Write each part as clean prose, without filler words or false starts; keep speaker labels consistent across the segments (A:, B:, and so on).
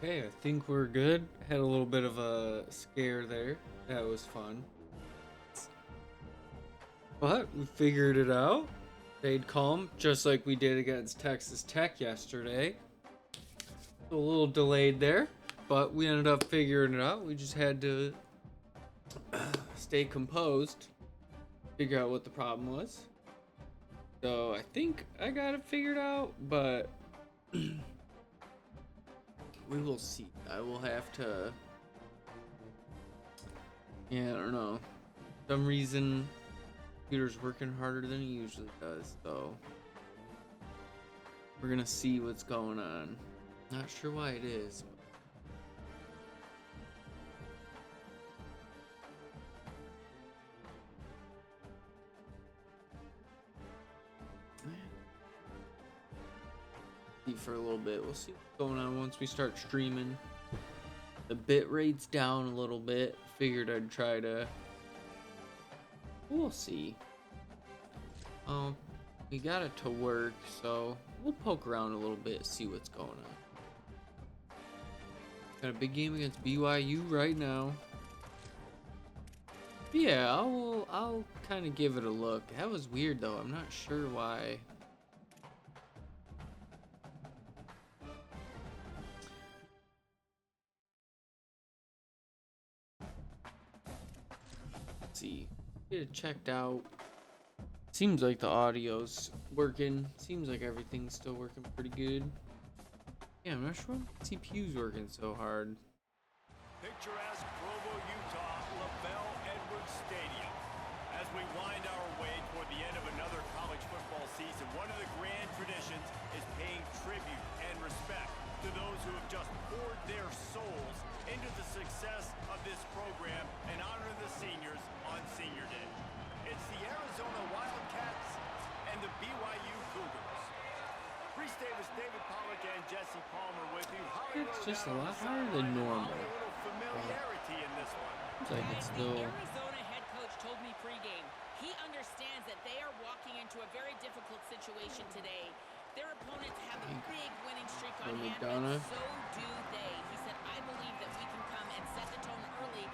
A: Okay, I think we're good. Had a little bit of a scare there. That was fun. But we figured it out. Stayed calm, just like we did against Texas Tech yesterday. A little delayed there, but we ended up figuring it out. We just had to stay composed, figure out what the problem was. So I think I got it figured out, but we will see. I will have to. Yeah, I don't know. For some reason, computer's working harder than it usually does, so we're gonna see what's going on. Not sure why it is. See for a little bit. We'll see what's going on once we start streaming. The bit rate's down a little bit. Figured I'd try to. We'll see. We got it to work, so we'll poke around a little bit, see what's going on. Got a big game against BYU right now. Yeah, I'll kind of give it a look. That was weird though. I'm not sure why. Let's see. Get it checked out. Seems like the audio's working. Seems like everything's still working pretty good. Yeah, I'm not sure why the CPU's working so hard.
B: Picturesque Provo, Utah, LaBelle Edwards Stadium. As we wind our way toward the end of another college football season, one of the grand traditions is paying tribute and respect to those who have just poured their souls into the success of this program and honor the seniors on Senior Day. It's the Arizona Wildcats and the BYU Cougars. Reese Davis, David Pollock, and Jesse Palmer with you.
A: It's just a lot higher than normal.
B: Familiarity in this one.
A: It's like it's still.
C: The Arizona head coach told me pregame he understands that they are walking into a very difficult situation today. Their opponents have a big winning streak on hand, and so do they. He said, I believe that we can come and set the tone early.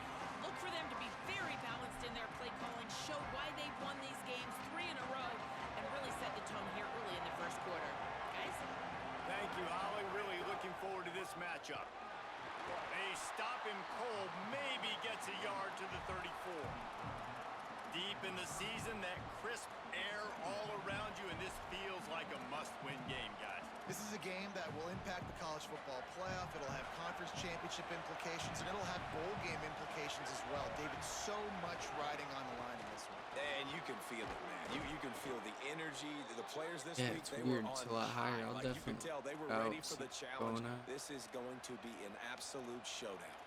C: Look for them to be very balanced in their play calling, show why they've won these games 3 in a row, and really set the tone here early in the first quarter. Guys?
B: Thank you, Holly. Really looking forward to this matchup. A stop him cold maybe gets a yard to the 34. Deep in the season, that crisp air all around you, and this feels like a must-win game, guys.
D: This is a game that will impact the college football playoff. It'll have conference championship implications, and it'll have bowl game implications as well. David, so much riding on the line in this one.
E: And you can feel it, man. You can feel the energy. The players this week,
A: It's
E: they
A: weird.
E: were on
A: It's a lot higher. I'll
E: like
A: definitely.
E: You can tell they were ready for the challenge. This is going to be an absolute showdown.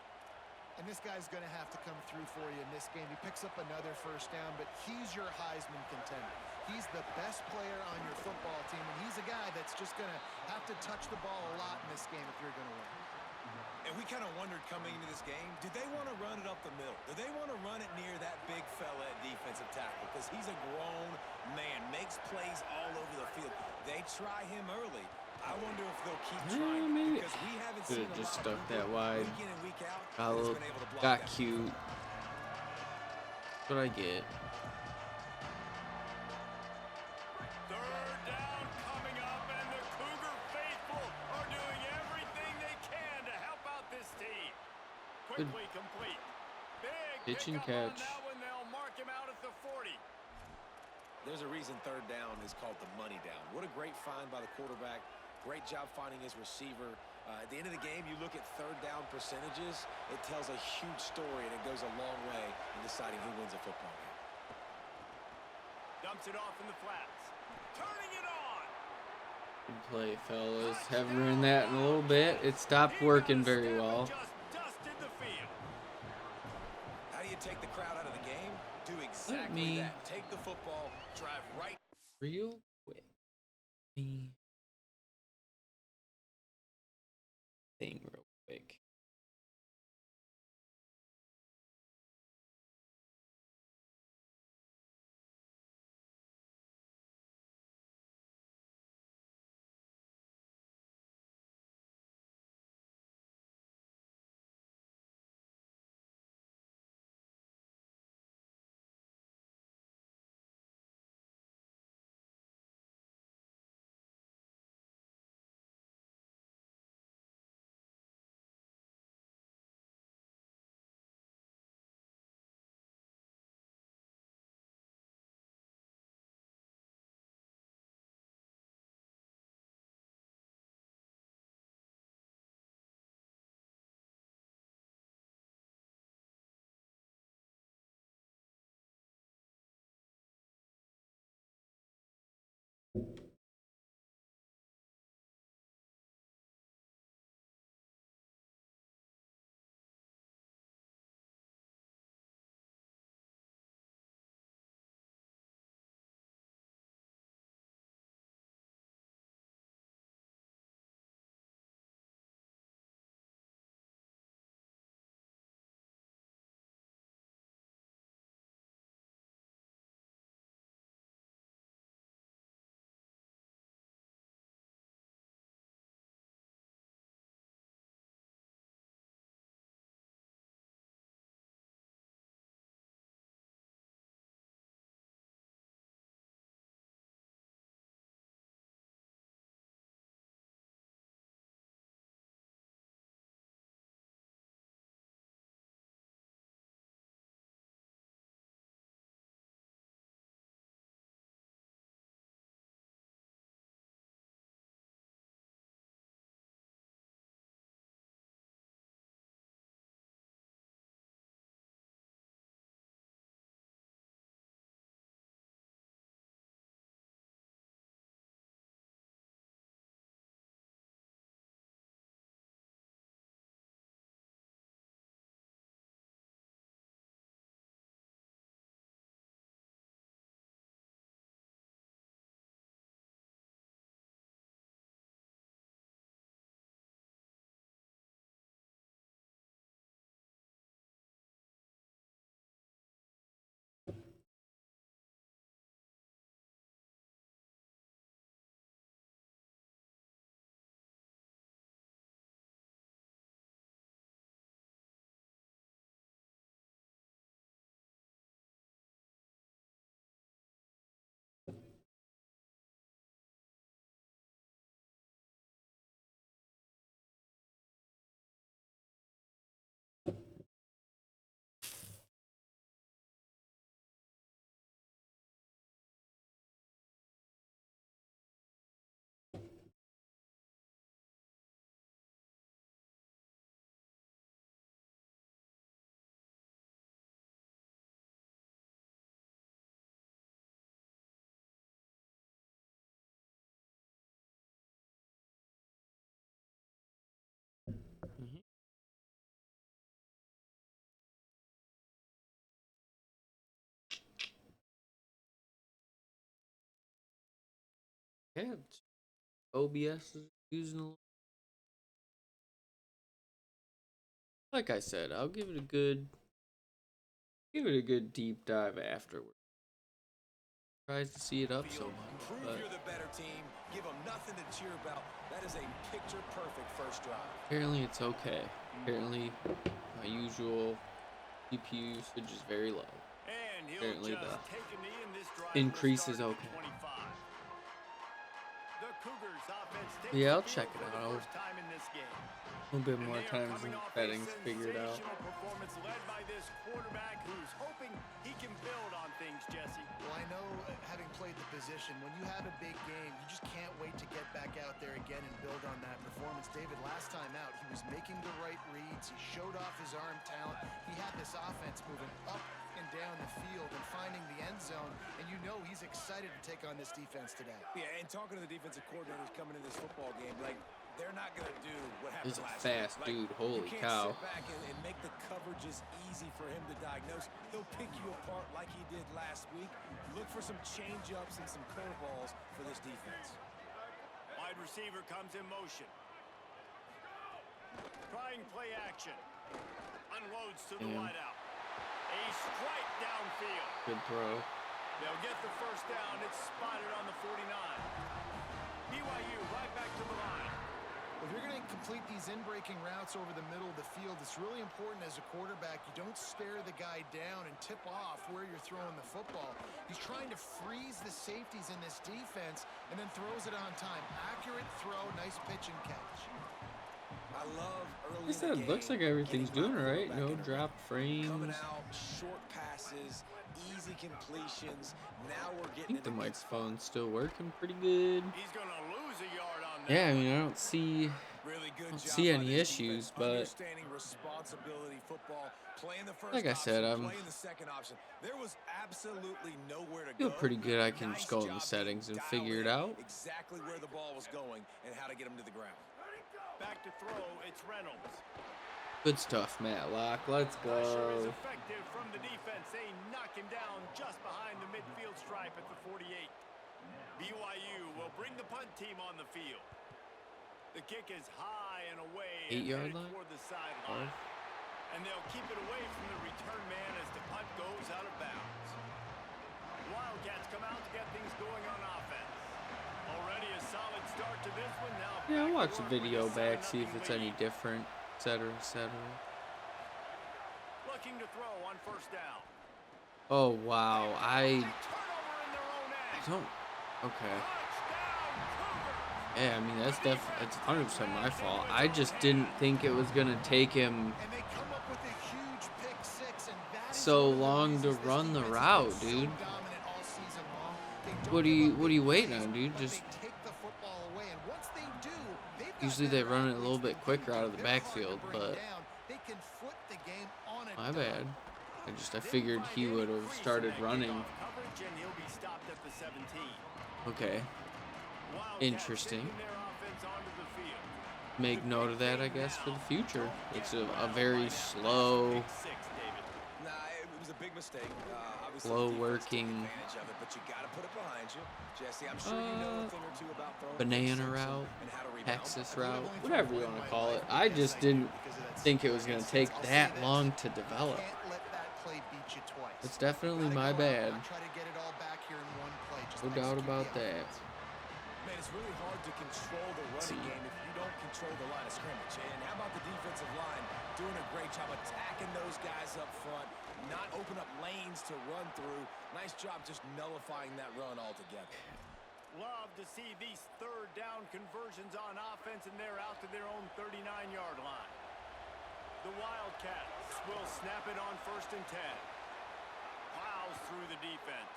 D: And this guy's going to have to come through for you in this game. He picks up another first down, but he's your Heisman contender. He's the best player on your football team, and he's a guy that's just going to have to touch the ball a lot in this game if you're going to win.
E: And we kind of wondered coming into this game, did they want to run it up the middle? Do they want to run it near that big fella at defensive tackle? Because he's a grown man, makes plays all over the field. They try him early. I wonder if they'll keep trying
A: Maybe.
E: because we haven't seen
A: Could've
E: a
A: just
E: lot
A: stuck
E: of
A: that wide.
E: week in and week out.
A: Got cute. That's what I get.
B: Third down coming up, and the Cougar faithful are doing everything they can to help out this team. Quickly complete. Big
A: Pitch and
B: pickup on
A: catch.
B: that one. They'll mark him out at the 40.
E: There's a reason third down is called the money down. What a great find by the quarterback. Great job finding his receiver. At the end of the game, you look at third down percentages. It tells a huge story, and it goes a long way in deciding who wins a football game.
B: Dumps it off in the flats. Turning it on.
A: Good play, fellas. Haven't ruined that in a little bit. It stopped working very well.
B: Just dusted the field.
E: How do you take the crowd out of the game? Do exactly that. Take the football, drive right.
A: Real quick. Thing real quick. Yeah, OBS is using a little. Like I said, I'll give it a good deep dive afterward. Tries to see it up so much,
E: Prove
A: but
E: you're the better team. Give them nothing to cheer about. That is a picture-perfect first drive.
A: apparently it's okay. Apparently my usual CPU usage is very low.
B: And he'll
A: Apparently
B: just
A: the
B: take a knee, and this drive
A: increase
B: will
A: is
B: start
A: okay.
B: at 25. The Cougars offense takes
A: Yeah, I'll
B: the
A: check
B: field
A: it
B: for the
A: out.
B: first time in this game.
A: A little bit
B: And
A: more
B: they are
A: time
B: coming
A: in
B: off a
A: settings figured out.
B: sensational performance led by this quarterback who's hoping he can build on things, Jesse.
D: Well, I know, having played the position, when you have a big game, you just can't wait to get back out there again and build on that performance. David, last time out, he was making the right reads. He showed off his arm talent. He had this offense moving up and down the field and finding the end zone, and you know he's excited to take on this defense today.
E: Yeah, and talking to the defensive coordinators coming in this football game, like, they're not going to do what happened
A: He's a
E: last
A: fast
E: week.
A: dude, holy
E: you can't
A: cow.
E: sit back and make the coverages easy for him to diagnose. He'll pick you apart like he did last week. Look for some change-ups and some curveballs for this defense.
B: Wide receiver comes in motion. Trying play action. Unloads to the wideout. A strike downfield.
A: Good throw.
B: They'll get the first down. It's spotted on the 49. BYU right back to the line.
D: If you're going to complete these in-breaking routes over the middle of the field, it's really important as a quarterback you don't stare the guy down and tip off where you're throwing the football. He's trying to freeze the safeties in this defense and then throws it on time. Accurate throw, nice pitch and catch.
E: I love early
A: Like I said, looks like everything's doing all right. No drop frames.
E: Coming out, short passes, easy completions. Now we're
A: I
E: getting
A: think the
E: into good spots.
A: microphone's still working pretty good.
B: He's going to lose a yard on that.
A: Yeah, I mean, I don't see
E: Really good job
A: see
E: by
A: any
E: this
A: issues,
E: defense,
A: but
E: understanding responsibility football, playing the first
A: like I said,
E: option,
A: I'm
E: playing the second option. There was absolutely nowhere to
A: feel
E: go.
A: pretty good. I can
E: Nice
A: just go in the
E: job
A: settings and
E: dialed
A: figure it
E: in
A: out.
E: exactly where the ball was going and how to get him to the ground.
B: Back to throw, it's Reynolds.
A: Good stuff, Matlock. Let's
B: Pressure is
A: go.
B: effective from the defense. They knock him down just behind the midfield stripe at the 48. BYU will bring the punt team on the field. The kick is high and away
A: 8-yard
B: headed
A: line?
B: toward the sideline. And they'll keep it away from the return man as the punt goes out of bounds. Wildcats come out to get things going on offense. Already a solid start to this one. Now
A: Yeah, I'll watch
B: to
A: the
B: work with
A: video
B: a
A: back, see if
B: 7-0
A: it's any
B: lead.
A: different, etc., etc.
B: Looking to throw on first down.
A: Oh wow,
B: Turnover in their own end.
A: I don't. Okay.
B: Touchdown, Cougar.
A: Yeah, I mean that's it's 100% my fault. I just didn't think it was gonna take him
D: And they come up with a huge pick six, and that is
A: so
D: one of the
A: long to
D: reasons this
A: run the
D: defense has
A: route,
D: been so
A: dude.
D: dominant all season long. They don't
A: What are
D: give
A: you
D: up
A: What are you
D: big
A: waiting
D: plays,
A: on, dude?
D: but
A: Just
D: they take the football away, and once they do, they've got
A: usually they
D: better
A: run it a little
D: athletes
A: bit
D: than
A: quicker
D: you
A: out
D: do.
A: of the
D: They're hard to
A: backfield,
D: bring
A: but
D: down. They can flip the game on a
A: my
D: dime.
A: bad. I figured he would have started running.
B: Coverage, and he'll be stopped at the 17.
A: Okay,
B: Wildcats
A: interesting.
B: taking their offense onto the field.
A: Make note of that, I guess, for the future. It's a very slow,
B: Big six, David.
E: Nah, it was a big mistake. Obviously,
A: slow
E: the defense took
A: working
E: advantage of it, but you got to put it behind you. Jesse, I'm sure you know a thing or two about throwing
A: banana
E: pick six
A: route,
E: and how to rebound.
A: Texas route, whatever you want to call it. I just didn't think it was going to take that long to develop.
D: Can't let that play beat you twice.
A: It's definitely
D: Gotta
A: my
D: go out
A: bad.
D: and try to get it all back here in one play. Just
A: No doubt
D: execute
A: about
D: the
A: that.
D: offense.
E: Man, it's really hard to control the running game if you don't control the line of scrimmage. And how about the defensive line doing a great job attacking those guys up front, not open up lanes to run through. Nice job just nullifying that run altogether.
B: Love to see these third down conversions on offense, and they're out to their own 39-yard line. The Wildcats will snap it on 1st and 10. Plows through the defense.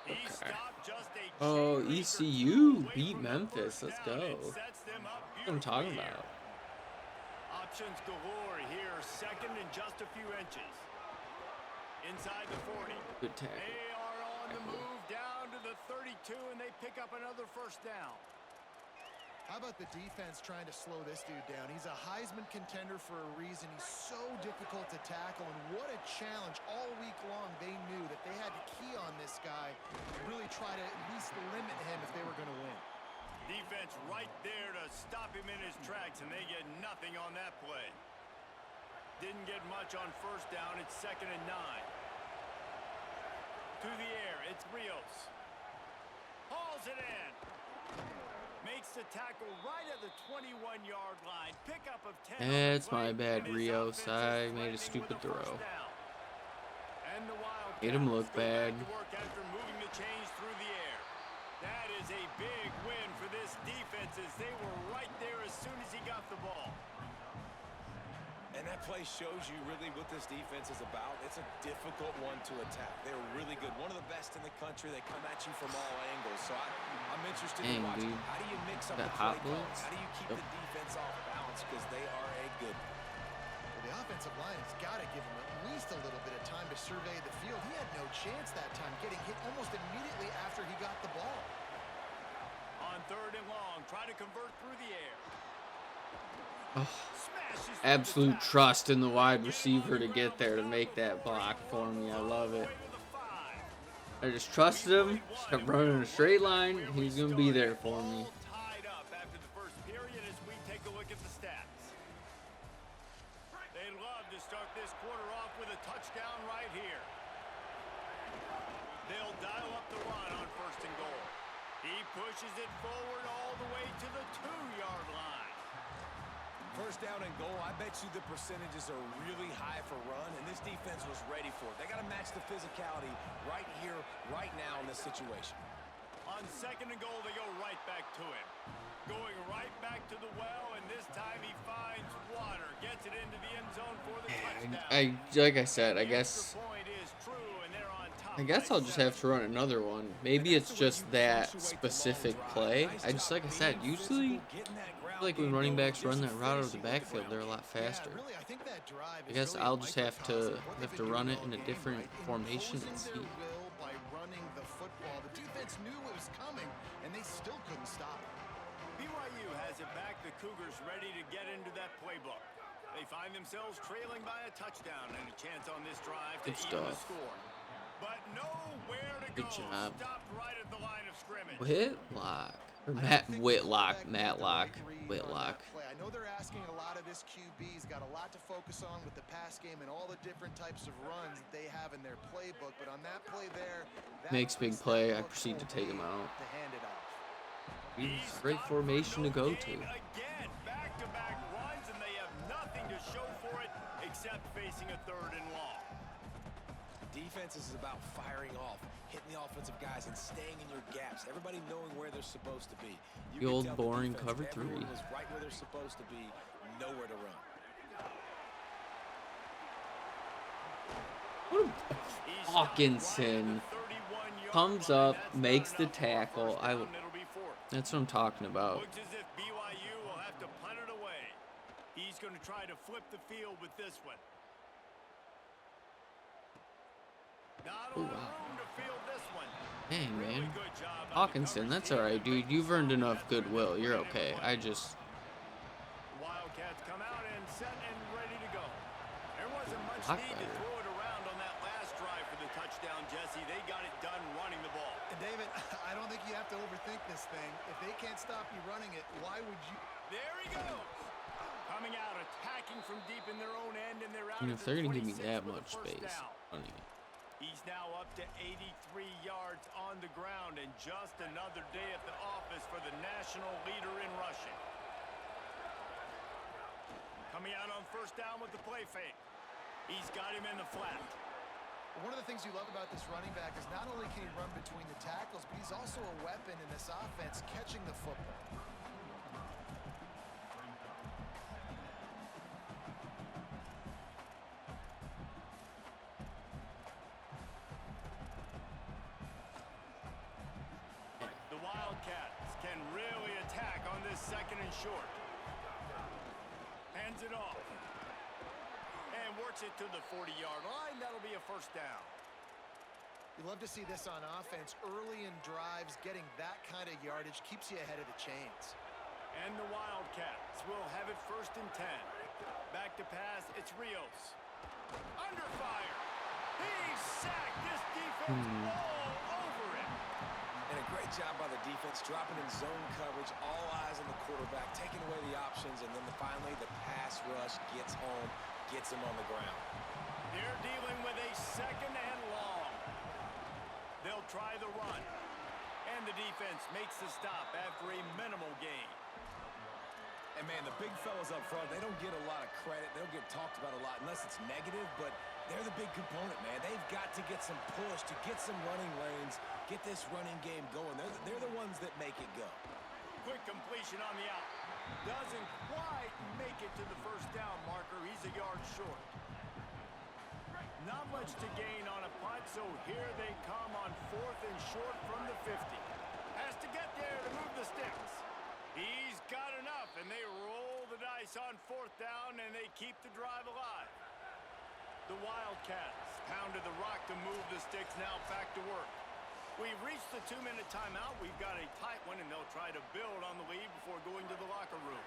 B: He stopped just a
A: Oh,
B: chain reader
A: ECU
B: away
A: beat
B: from the
A: Memphis.
B: first
A: Let's
B: down.
A: go.
B: It sets them up
A: What I'm talking
B: beautifully
A: about.
B: here. Options galore here. Second and just a few inches. Inside the 40.
A: Good tackle.
B: They are on the move down to the 32, and they pick up another first down.
D: How about the defense trying to slow this dude down? He's a Heisman contender for a reason. He's so difficult to tackle, and what a challenge. All week long, they knew that they had to key on this guy and really try to at least limit him if they were going to win.
B: Defense right there to stop him in his tracks, and they get nothing on that play. Didn't get much on first down. It's 2nd and 9. To the air, it's Rios. Hauls it in. Makes the tackle right at the 21-yard line. Pickup of 10.
A: It's my bad, Rios. I made a stupid throw. Made him look bad.
B: After moving the chains through the air. That is a big win for this defense as they were right there as soon as he got the ball.
E: And that play shows you really what this defense is about. It's a difficult one to attack. They're really good. One of the best in the country. They come at you from all angles. So I'm interested in watching.
A: Dude.
E: How do you mix up
A: That
E: the
A: hot
E: play calling?
A: blitz?
E: How do you keep the defense off balance? Because they are a good one.
D: Well, the offensive line has got to give him at least a little bit of time to survey the field. He had no chance that time, getting hit almost immediately after he got the ball.
B: On 3rd and long, try to convert through the air.
A: Absolute trust in the wide receiver to get there to make that block for me. I love it. I just trusted him, just kept running a straight line. He's going to be there for me.
B: Tied up after the first period as we take a look at the stats. They love to start this quarter off with a touchdown right here. They'll dial up the run on 1st and goal. He pushes it forward all the way to the 2-yard line.
E: 1st down and goal, I bet you the percentages are really high for run, and this defense was ready for it. They got to match the physicality right here, right now in this situation.
B: On 2nd and goal, they go right back to him. Going right back to the well, and this time he finds water. Gets it into the end zone for the touchdown.
A: Like I said, I guess I'll just have to run another one. Maybe it's just that specific play. Like I said, usually like when running backs run that route out of the backfield, they're a lot faster. I guess I'll just have to run it in a different formation and see.
D: By running the football, the defense knew it was coming, and they still couldn't stop it.
B: BYU has it back. The Cougars ready to get into that playbook. They find themselves trailing by a touchdown and a chance on this drive to even the score. But nowhere to go.
A: Good job.
B: Stopped right at the line of scrimmage.
A: Whitlock. Or Matlock.
D: I know they're asking a lot of this QB. He's got a lot to focus on with the pass game and all the different types of runs that they have in their playbook. But on that play there,
A: makes big play. I proceed to take him out.
D: To hand it off.
A: Great formation to go to.
B: Again, back-to-back runs, and they have nothing to show for it except facing a 3rd and long.
E: Defense is about firing off, hitting the offensive guys, and staying in your gaps. Everybody knowing where they're supposed to be.
A: The old boring cover 3.
E: Was right where they're supposed to be, nowhere to run.
A: Hawkinson comes up, makes the tackle. That's what I'm talking about.
B: Looks as if BYU will have to punt it away. He's going to try to flip the field with this one. Not a lot of room to field this one.
A: Dang,
B: Really
A: man.
B: good job by the
A: Hawkinson,
B: coverage
A: that's
B: team.
A: alright, dude. You've earned enough goodwill. You're okay.
B: Wildcats come out and set and ready to go. There wasn't much
A: Block
B: need to
A: better.
B: throw it around on that last drive for the touchdown, Jesse. They got it done running the ball.
D: And David, I don't think you have to overthink this thing. If they can't stop you running it, why would you?
B: There he goes. Coming out, attacking from deep in their own end, and they're out.
A: If they're going to give me
B: 26
A: that
B: for the
A: much
B: first
A: space,
B: down.
A: running it.
B: He's now up to 83 yards on the ground, and just another day at the office for the national leader in rushing. Coming out on 1st down with the play fake. He's got him in the flat.
D: One of the things you love about this running back is not only can he run between the tackles, but he's also a weapon in this offense catching the football.
B: The Wildcats can really attack on this 2nd and short. Hands it off. And works it to the 40-yard line. That'll be a 1st down.
D: You love to see this on offense. Early in drives, getting that kind of yardage keeps you ahead of the chains.
B: And the Wildcats will have it 1st and 10. Back to pass, it's Rios. Under fire. He's sacked. This defense all over him.
E: And a Great job by the defense, dropping in zone coverage, all eyes on the quarterback, taking away the options, and then finally the pass rush gets home, gets him on the ground.
B: They're dealing with a second and long. They'll try the run. And the defense makes the stop after a minimal gain.
E: And, man, the big fellas up front, they don't get a lot of credit. They don't get talked about a lot unless it's negative, but they're the big component, man. They've got to get some push, to get some running lanes, get this running game going. They're the ones that make it go.
B: Quick completion on the out. Doesn't quite make it to the first down marker. He's a yard short. Not much to gain on a punt, so here they come on 4th and short from the 50. Has to get there to move the sticks. He's got enough, and they roll the dice on 4th down, and they keep the drive alive. The Wildcats pounded the rock to move the sticks, now back to work. We've reached the 2-minute timeout. We've got a tight one, and they'll try to build on the lead before going to the locker room.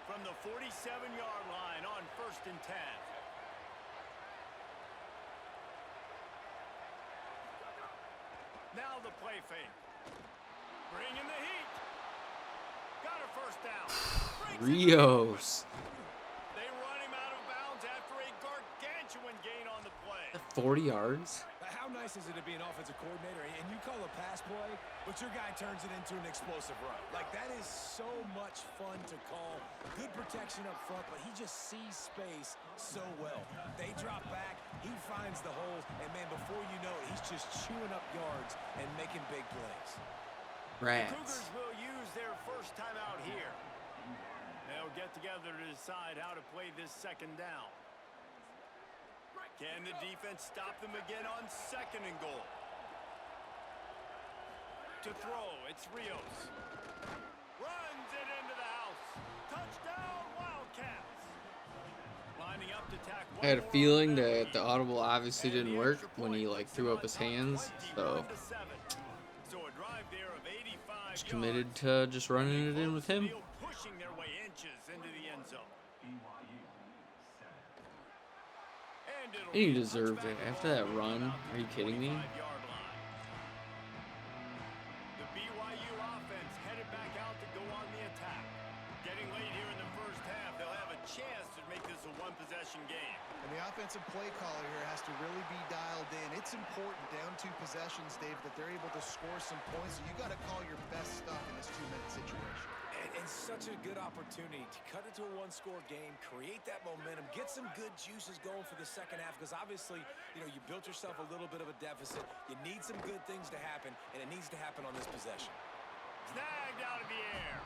B: From the 47-yard line on 1st and 10. Now the play fake. Bringing the heat. Got a first down.
A: Rios.
B: They run him out of bounds after a gargantuan gain on the play.
A: 40 yards.
E: How nice is it to be an offensive coordinator and you call a pass play, but your guy turns it into an explosive run? Like, that is so much fun to call. Good protection up front, but he just sees space so well. They drop back, he finds the holes, and, man, before you know it, he's just chewing up yards and making big plays.
A: Rats.
B: Cougars will use their first time out here. They'll get together to decide how to play this second down. Can the defense stop them again on 2nd and goal? To throw, it's Rios. Runs it into the house. Touchdown, Wildcats. Lining up to tack.
A: I had a feeling that the audible obviously didn't work when he like threw up his hands, so just committed to just running it in with him.
B: Pushing their way inches into the end zone.
A: He deserved it after that run. Are you kidding me?
B: The BYU offense headed back out to go on the attack. Getting late here in the first half, they'll have a chance to make this a one-possession game.
D: And the offensive play caller here has to really be dialed in. It's important down 2 possessions, Dave, that they're able to score some points. So you got to call your best stuff in this 2-minute situation.
E: And such a good opportunity to cut it to a 1-score game, create that momentum, get some good juices going for the second half, because obviously, you know, you built yourself a little bit of a deficit. You need some good things to happen, and it needs to happen on this possession.
B: Snagged out of the air.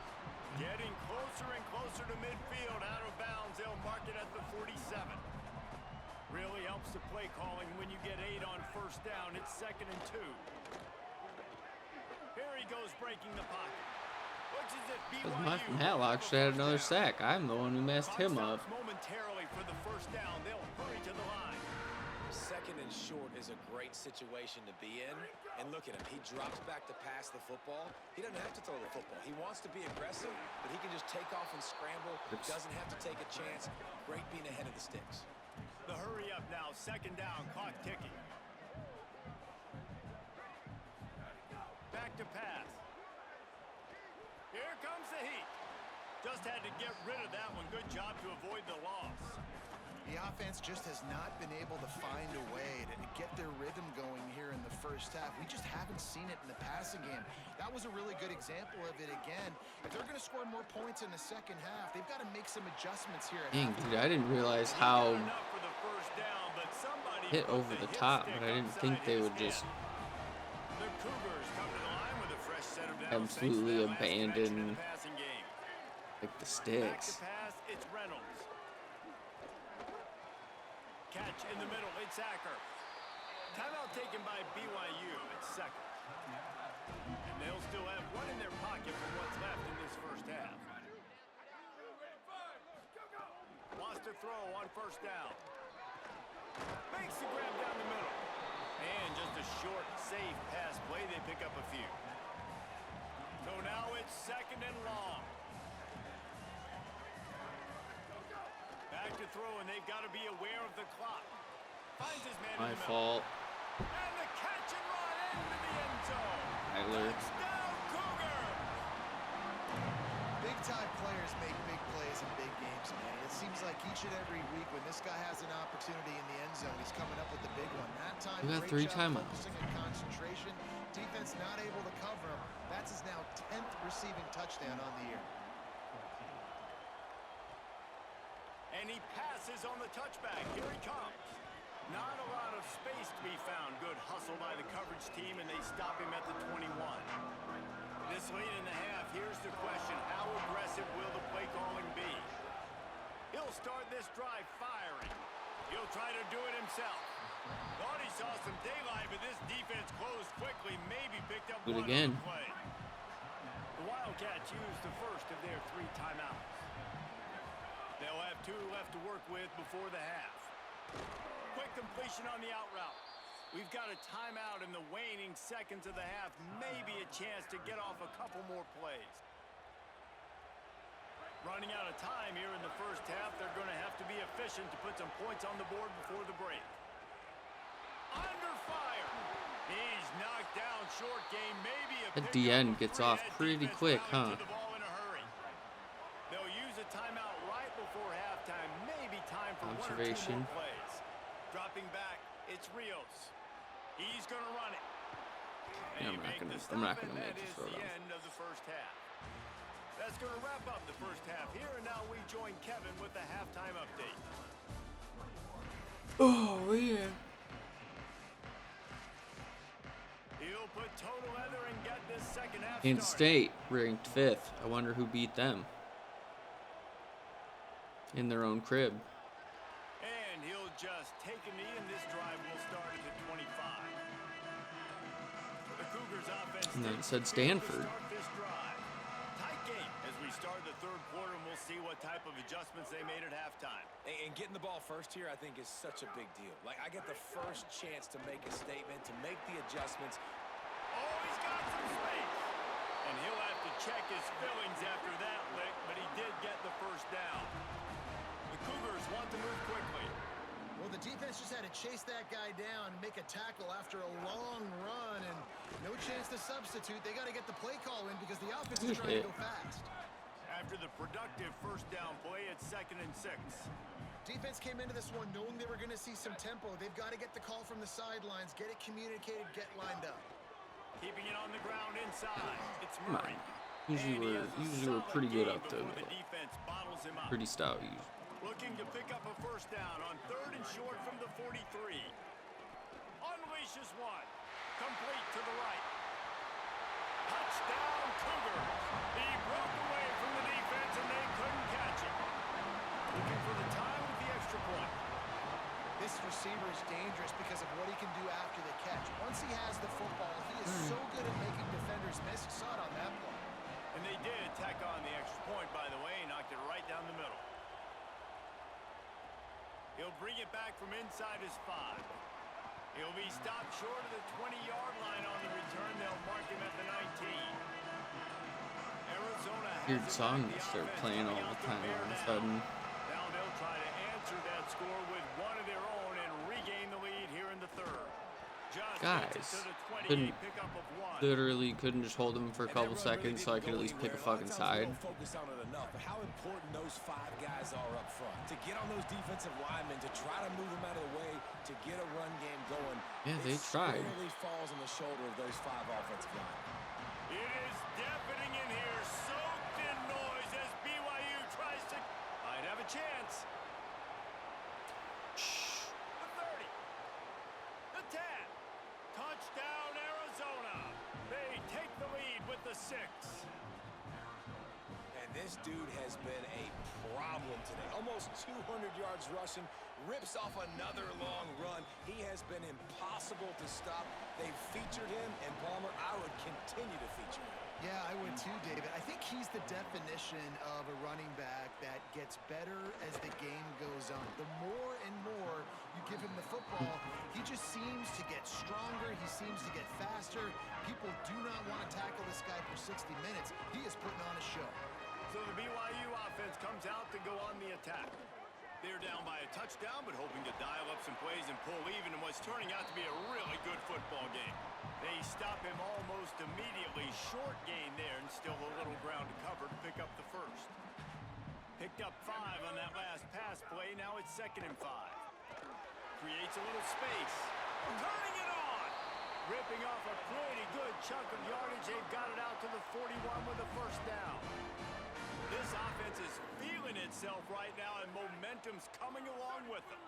B: Getting closer and closer to midfield, out of bounds. They'll mark it at the 47. Really helps the play calling when you get 8 on 1st down. It's 2nd and 2. Here he goes, breaking the pocket.
A: Matlock should have had another sack. I'm the one who messed him up.
B: Momentarily for the first down, they'll hurry to the line.
E: 2nd and short is a great situation to be in. And look at him. He drops back to pass the football. He doesn't have to throw the football. He wants to be aggressive, but he can just take off and scramble. Doesn't have to take a chance. Great being ahead of the sticks.
B: The hurry up now. 2nd down. Clock ticking. Back to pass. Here comes the heat. Just had to get rid of that one. Good job to avoid the loss.
D: The offense just has not been able to find a way to get their rhythm going here in the first half. We just haven't seen it in the passing game. That was a really good example of it again. If they're going to score more points in the second half, they've got to make some adjustments here.
A: Dang, dude, I didn't realize how hit over the top, but I didn't think they would just absolutely abandon like the sticks.
B: Catch in the middle, it's Acker. Timeout taken by BYU at 2nd. And they'll still have one in their pocket for what's left in this first half. Lost a throw on 1st down. Makes the grab down the middle. And just a short, safe pass play. They pick up a few. So now it's 2nd and long. Back to throw, and they've got to be aware of the clock. Finds his man
A: My
B: in the
A: fault.
B: middle. And the catch and run into the end zone.
A: Tyler.
B: Touchdown,
D: Big-time players make big plays in big games, man. It seems like each and every week when this guy has an opportunity in the end zone, he's coming up with the big one. That time,
A: We got
D: great
A: 3
D: job
A: timeouts.
D: focusing and concentration. Defense not able to cover him. That's his now 10th receiving touchdown on the year.
B: And he passes on the touchback. Here he comes. Not a lot of space to be found. Good hustle by the coverage team, and they stop him at the 21. This late in the half, here's the question. How aggressive will the play calling be? He'll start this drive firing. He'll try to do it himself. Thought he saw some daylight, but this defense closed quickly. Maybe picked up
A: Do it
B: one
A: again.
B: on the play. The Wildcats use the first of their 3 timeouts. They'll have 2 left to work with before the half. Quick completion on the out route. We've got a timeout in the waning seconds of the half. Maybe a chance to get off a couple more plays. Running out of time here in the first half. They're going to have to be efficient to put some points on the board before the break. Under fire. He's knocked down short game. Maybe a
A: At the end gets off pretty quick, huh?
B: The ball in a hurry. They'll use a timeout right before halftime. Maybe time for 1 or 2
A: Observation.
B: more plays. Dropping back, it's Rios. He's going to run it. And
A: Yeah, I'm
B: you
A: not
B: make
A: gonna-
B: the
A: I'm
B: stop,
A: not gonna
B: and
A: make
B: that
A: the
B: is
A: throw
B: the
A: down.
B: end of the first half. That's going to wrap up the first half here, and now we join Kevin with the halftime update.
A: Oh, yeah.
B: He'll put total leather and get this second half
A: Kansas
B: started.
A: State ranked 5th. I wonder who beat them in their own crib.
B: And he'll just take a knee, and this drive will start at the 25. The Cougars offense.
A: And then it said
B: to
A: Stanford.
B: start this drive. Tight game as we start the third quarter, and we'll see what type of adjustments they made at halftime.
E: And getting the ball first here, I think, is such a big deal. Like, I get the first chance to make a statement, to make the adjustments.
B: Oh, he's got some space. And he'll have to check his fillings after that lick, but he did get the first down. The Cougars want to move quickly.
D: Well, the defense just had to chase that guy down and make a tackle after a long run, and no chance to substitute. They got to get the play call in because the offense is trying to go fast.
B: After the productive first down play, it's 2nd and 6.
D: Defense came into this one knowing they were going to see some tempo. They've got to get the call from the sidelines, get it communicated, get lined up.
B: Keeping it on the ground inside. It's
A: Come on.
B: Murray.
A: Usually
B: And he
A: we're
B: has a
A: usually we're
B: solid
A: pretty good
B: game
A: up the
B: before the
A: middle.
B: defense bottles him up.
A: Pretty stout usually.
B: Looking to pick up a first down on 3rd and short from the 43. Unleashes one. Complete to the right. Touchdown Cougars. He broke away from the defense and they couldn't catch him. Looking for the time with the extra point.
D: This receiver is dangerous because of what he can do after the catch. Once he has the football, he is so good at making defenders miss. You saw it on that play.
B: And they did tack on the extra point, by the way. Knocked it right down the middle. He'll bring it back from inside his 5. He'll be stopped short of the 20-yard line on the return. They'll mark him at the 19. Arizona has
A: Weird
B: it
A: song
B: back.
A: they
B: The
A: start
B: offense
A: playing all
B: coming
A: the
B: out to
A: time
B: bear
A: all of a
B: down.
A: sudden.
B: Now they'll try to answer that score with one of their own and regain the lead here in the third. Just
A: Guys,
B: gets it to the 20,
A: couldn't-
B: a pickup of 1.
A: Literally couldn't just hold him for a couple
E: And that run really
A: seconds so I
E: didn't
A: could at
E: go
A: least pick a
E: anywhere.
A: fucking
E: lot of times we
A: side.
E: don't focus on it enough, but how important those 5 guys are up front. To get on those defensive linemen, to try to move them out of the way, to get a run game going.
A: Yeah, they
E: it
A: tried.
E: squarely falls on the shoulder of those 5 offensive linemen.
B: It is deafening in here, soaked in noise as BYU tries to... Might have a chance. The 30. The 10. Touchdown, Arizona. They take the lead with the 6.
E: And this dude has been a problem today. Almost 200 yards rushing, rips off another long run. He has been impossible to stop. They've featured him, and Palmer, I would continue to feature him.
D: Yeah, I would too, David. I think he's the definition of a running back that gets better as the game goes on. The more and more you give him the football, he just seems to get stronger. He seems to get faster. People do not want to tackle this guy for 60 minutes. He is putting on a show.
B: So the BYU offense comes out to go on the attack. They're down by a touchdown, but hoping to dial up some plays and pull even in what's turning out to be a really good football game. They stop him almost immediately. Short gain there and still a little ground to cover to pick up the first. Picked up 5 on that last pass play. Now it's 2nd and 5. Creates a little space. Turning it on. Ripping off a pretty good chunk of yardage. They've got it out to the 41 with a first down. This offense is feeling itself right now, and momentum's coming along with them.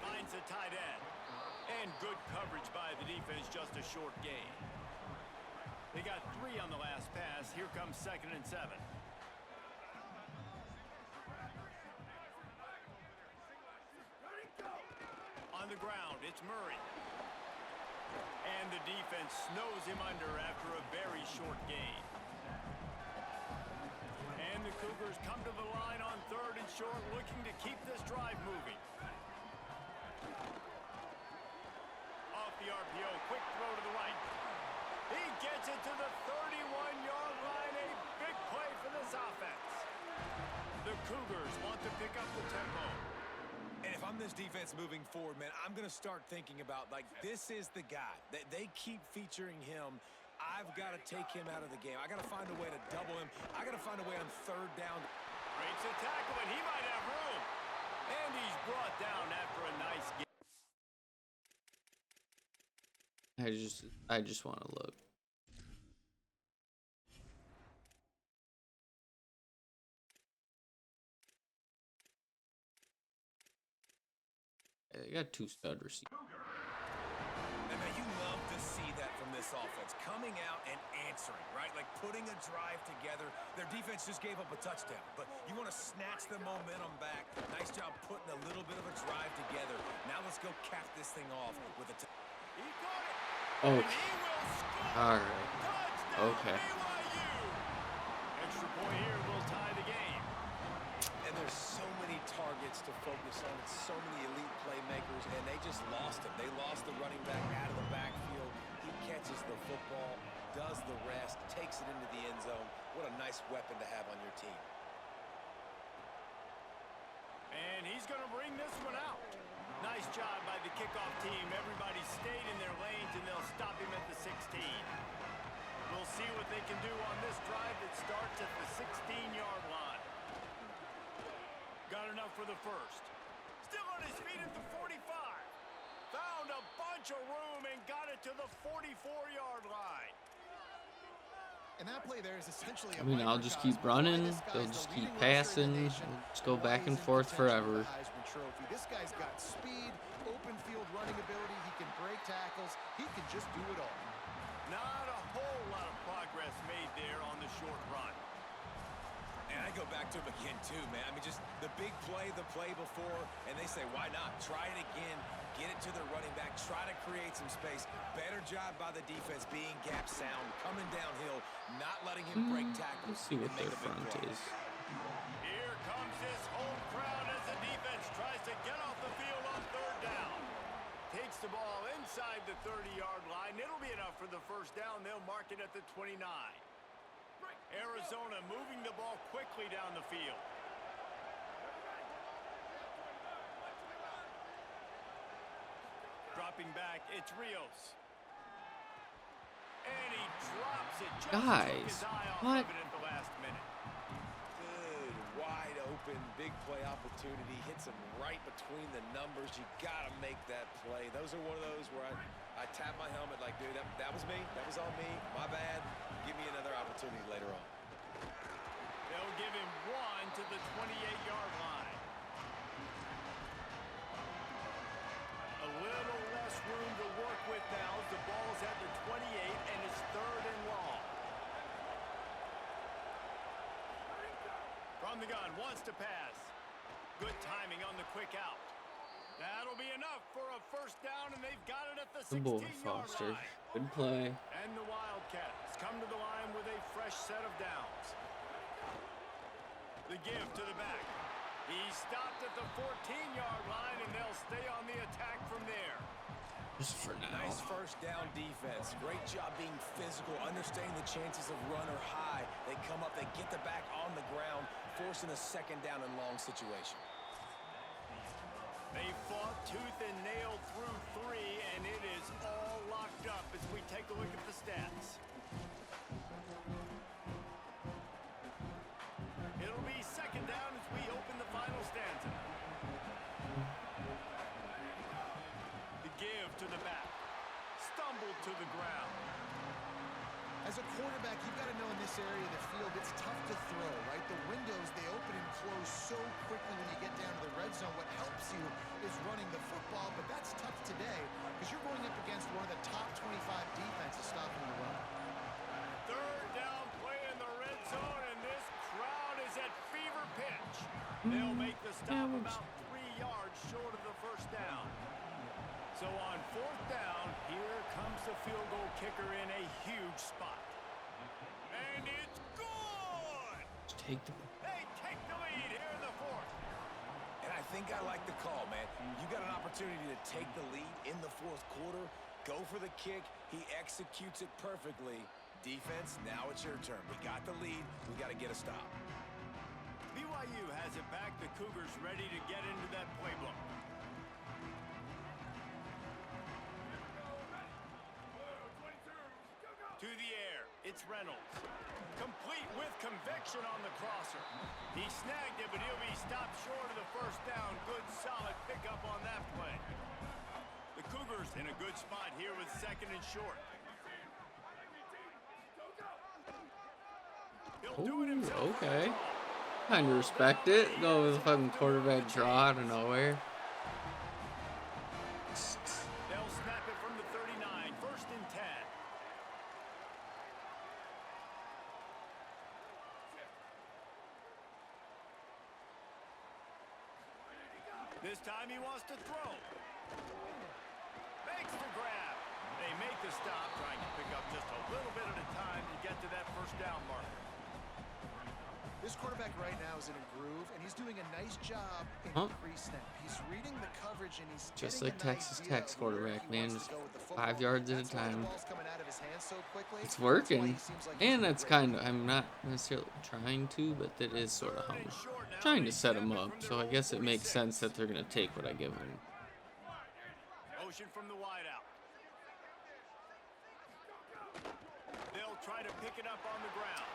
B: Finds a tight end. And good coverage by the defense, just a short gain. They got 3 on the last pass. Here comes 2nd and 7. On the ground, it's Murray. And the defense snows him under after a very short gain. And the Cougars come to the line on 3rd and short, looking to keep this drive moving. Off the RPO, quick throw to the right. He gets it to the 31-yard line. A big play for this offense. The Cougars want to pick up the tempo.
E: And if I'm this defense moving forward, man, I'm going to start thinking about, like, this is the guy. They keep featuring him. I've got to take him out of the game. I got to find a way to double him. I got to find a way on 3rd down.
B: Breaks a tackle, and he might have room. And he's brought down after a nice game.
A: I just want to look. They got 2 stud receivers.
E: And man, you love to see that from this offense. Coming out and answering, right? Like putting a drive together. Their defense just gave up a touchdown, but you want to snatch the momentum back. Nice job putting a little bit of a drive together. Now let's go cap this thing off with a
B: He got it.
A: Okay.
B: And he will score.
A: All right.
B: Touchdown,
A: Okay.
B: BYU. Extra point here will tie the game.
E: And there's so many targets to focus on. It's so many elite playmakers, and they just lost him. They lost the running back out of the backfield. He catches the football, does the rest, takes it into the end zone. What a nice weapon to have on your team.
B: And he's going to bring this one out. Nice job by the kickoff team. Everybody stayed in their lanes, and they'll stop him at the 16. We'll see what they can do on this drive that starts at the 16-yard line. Got enough for the first. Still on his feet at the 45. Found a bunch of room and got it to the 44-yard line.
D: And that play there is essentially
A: I mean, I'll just keep running. They'll just keep passing. We'll just go back and forth forever.
D: This guy's got speed, open field running ability. He can break tackles. He can just do it all.
B: Not a whole lot of progress made there on the short run.
E: And I go back to him again, too, man. I mean, just the big play, the play before, and they say, why not? Try it again. Get it to their running back. Try to create some space. Better job by the defense being gap sound, coming downhill, not letting him break tackles.
A: Let's see what their front is.
B: Here comes this home crowd as the defense tries to get off the field on 3rd down. Takes the ball inside the 30-yard line. It'll be enough for the first down. They'll mark it at the 29. Arizona moving the ball quickly down the field. Dropping back, it's Rios. And he drops it. Just
A: Guys,
B: took his eye off
A: what?
B: of it at the last minute.
E: Good, wide open, big play opportunity. Hits him right between the numbers. You got to make that play. Those are one of those where I tap my helmet like, dude, that was me. That was on me. My bad. Give me another opportunity later on.
B: They'll give him 1 to the 28-yard line. A little less room to work with now as the ball's at the 28 and it's 3rd and long. From the gun, wants to pass. Good timing on the quick out. That'll be enough for a first down, and they've got it at the 16-yard line.
A: Good play.
B: And the Wildcats come to the line with a fresh set of downs. The give to the back. He stopped at the 14-yard line, and they'll stay on the attack from there.
A: Just for now.
E: Nice first down defense. Great job being physical, understanding the chances of run are high. They come up, they get the back on the ground, forcing a 2nd down and long situation.
B: They fought tooth and nail through 3, and it is all locked up as we take a look at the stats. It'll be second down as we open the final stanza. The give to the back. Stumbled to the ground.
D: As a quarterback, you've got to know in this area of the field, it's tough to throw, right? The windows, they open and close so quickly when you get down to the red zone. What helps you is running the football, but that's tough today because you're going up against one of the top 25 defenses stopping the run.
B: Third down play in the red zone, and this crowd is at fever pitch. They'll make the stop about 3 yards short of the first down. So on fourth down, here comes the field goal kicker in a huge spot. And it's good!
A: Take the...
B: They take the lead here in the fourth.
E: And I think I like the call, man. You got an opportunity to take the lead in the fourth quarter. Go for the kick. He executes it perfectly. Defense, now it's your turn. We got the lead. We got to get a stop.
B: BYU has it back. The Cougars ready to get into that playbook. To the air, it's Reynolds. Complete with conviction on the crosser. He snagged it, but he'll be stopped short of the first down. Good, solid pickup on that play. The Cougars in a good spot here with second and short. He'll do it himself.
A: Okay. Kind of respect it. Go with a fucking quarterback draw out of nowhere.
B: They'll snap it from the 39. First and 10. This time he wants to throw. Makes the grab. They make the stop, trying to pick up just a little bit at a time to get to that first down marker.
D: This quarterback right now is in a groove, and he's doing a nice job in pre-snap. He's reading the coverage, and he's
A: Just
D: getting
A: like
D: an
A: Texas
D: idea
A: Tech's
D: of where
A: quarterback,
D: he
A: man.
D: wants
A: Just
D: to go with the football.
A: 5 yards at a
D: That's why the
A: time.
D: ball's coming out of his hands so quickly.
A: It's
D: That's why
A: working.
D: he seems like he's
A: And
D: doing
A: that's
D: great.
A: kind of, I'm not necessarily trying to, but it is sort of how I'm trying to set them up. So I guess it makes sense that they're going to take what I give them.
B: Motion from the wideout. They'll try to pick it up on the ground.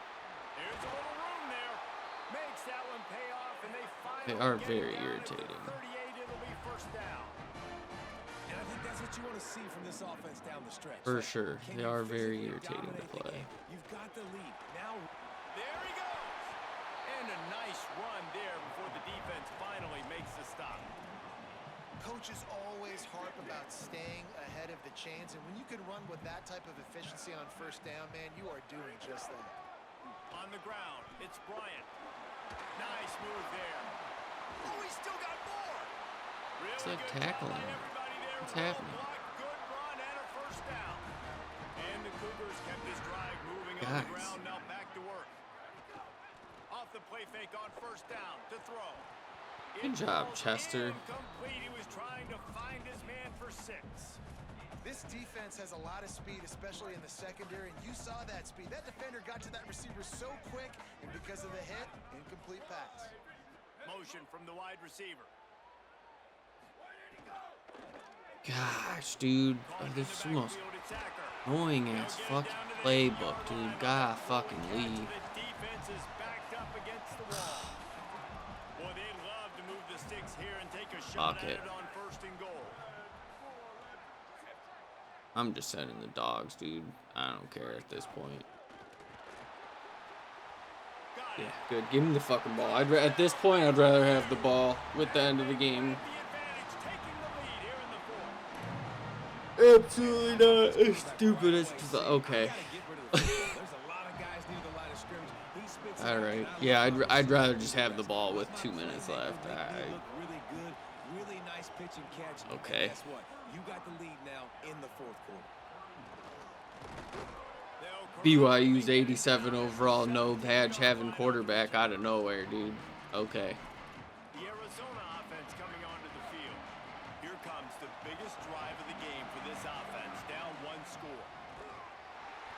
B: There's a little room there. Makes that one pay off, and they finally
A: They are
B: get
A: very
B: it down
A: irritating.
B: at the 38. It'll be first down.
E: And I think that's what you want to see from this offense down the stretch.
A: For sure.
E: Can
A: They
E: you
A: are very
E: physically
A: irritating to
B: There
A: play.
E: dominate the game? You've got the lead. Now
B: he goes. And a nice run there before the defense finally makes the stop.
D: Coaches always harp about staying ahead of the chains, and when you can run with that type of efficiency on first down, man, you are doing just that.
B: On the ground, it's Bryant. Nice move there. Oh, he's still got more. Really
A: It's like
B: good
A: tackling.
B: job by everybody there.
A: What's
B: Well
A: happening?
B: blocked, good run, and a first down. And the Cougars kept this drive moving on the
A: Guys.
B: ground. Now back to work. Off the play fake on first down to throw.
A: Good job, Chester.
B: Incomplete. He was trying to find his man for 6.
D: This defense has a lot of speed, especially in the secondary, and you saw that speed. That defender got to that receiver so quick, and because of the hit, incomplete pass.
B: Motion from the wide receiver.
A: Gosh, dude. This is the most annoying ass fucking playbook, dude. God fucking leave.
B: The defense is backed up against the wall. Boy, they'd love to move the sticks here and take a shot
A: Fuck
B: at
A: it.
B: it on first and goal.
A: I'm just sending the dogs, dude. I don't care at this point.
B: Got
A: Yeah,
B: it.
A: good. Give me the fucking ball. At this point, I'd rather have the ball with the end of the game.
B: The advantage, taking the lead here in the fourth.
A: Absolutely not. It's stupid as okay.
E: gotta get rid of the football. There's a lot of guys near the line of scrimmage. He spits it
A: All
E: out,
A: right.
E: and I
A: Yeah,
E: love
A: I'd
E: it.
A: rather just have the ball with 2 minutes left.
E: They look really good, really nice pitch and catch. And
A: Okay.
E: guess what? You got the lead now in the fourth quarter.
A: BYU's 87 overall, no badge having quarterback out of nowhere, dude. Okay.
B: The Arizona offense coming onto the field. Here comes the biggest drive of the game for this offense, down 1 score.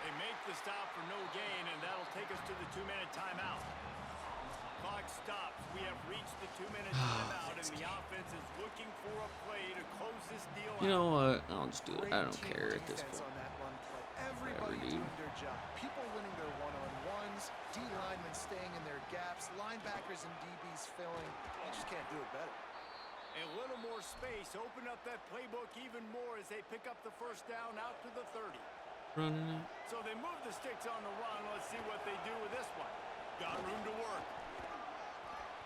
B: They make the stop for no gain, and that'll take us to the 2-minute timeout. Clock stops. We have reached the 2-minute timeout, and
A: this
B: the
A: game.
B: offense is looking for a play to close this deal
A: You
B: out.
A: know what? I'll just do it.
D: Great
A: I don't
D: team
A: care at this
D: defense
A: point.
D: on that run play.
A: Whatever,
D: Everybody
A: dude.
D: doing their job. People winning their one-on-ones, D linemen staying in their gaps, linebackers and DBs filling. You just can't do it better.
B: A little more space, open up that playbook even more as they pick up the first down out to the 30.
A: Running it.
B: So they move the sticks on the run. Let's see what they do with this one. Got room to work.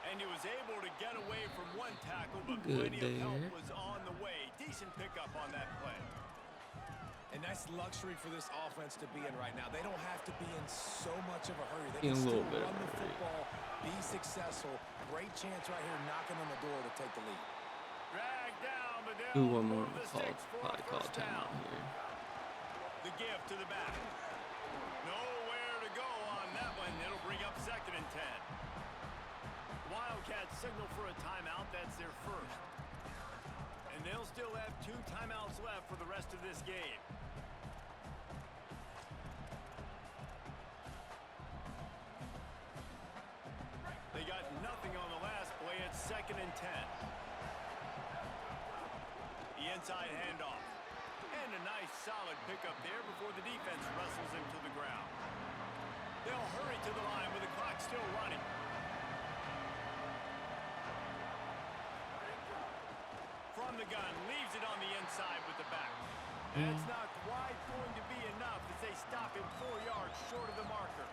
B: And he was able to get away from one tackle, but
A: Good
B: plenty of help
A: there.
B: was on the way. Decent pickup on that play.
E: And that's luxury for this offense to be in right now. They don't have to be in so much of a hurry. They
A: In a
E: can
A: little
E: still
A: bit of
E: run
A: a
E: the
A: hurry.
E: football, be successful. Great chance right here knocking on the door to take the lead.
B: Drag down, but they'll
A: Do one more
B: move the
A: call.
B: sticks for a
A: Probably call a
B: first down.
A: timeout here.
B: The give to the back. Nowhere to go on that one. It'll bring up 2nd and 10. Wildcats signal for a timeout. That's their first. And they'll still have 2 timeouts left for the rest of this game. They got nothing on the last play. It's 2nd and 10. The inside handoff. And a nice solid pickup there before the defense wrestles him to the ground. They'll hurry to the line with the clock still running. From the gun, leaves it on the inside with the back. That's not quite going to be enough as they stop him 4 yards short of the marker.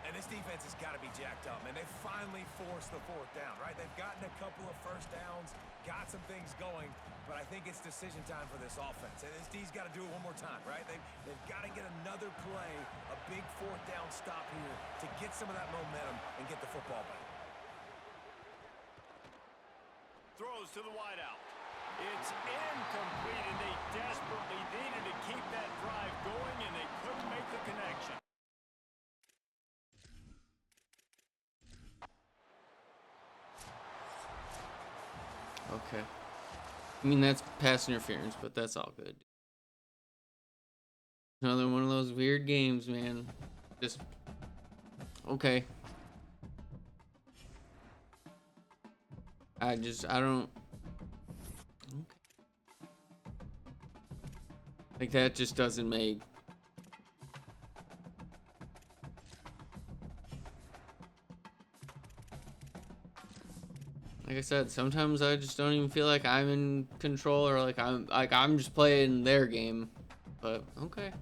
E: And this defense has got to be jacked up, man. They finally forced the 4th down, right? They've gotten a couple of first downs, got some things going, but I think it's decision time for this offense. And this D's got to do it one more time, right? They've got to get another play, a big 4th down stop here to get some of that momentum and get the football back.
B: Throws to the wideout. It's incomplete, and they desperately needed to keep that drive going, and they couldn't make the connection.
A: Okay. I mean, that's pass interference, but that's all good. Another one of those weird games, man. Just okay. I don't. Okay. Like that just doesn't make. Like I said, sometimes I just don't even feel like I'm in control or like I'm just playing their game. But okay.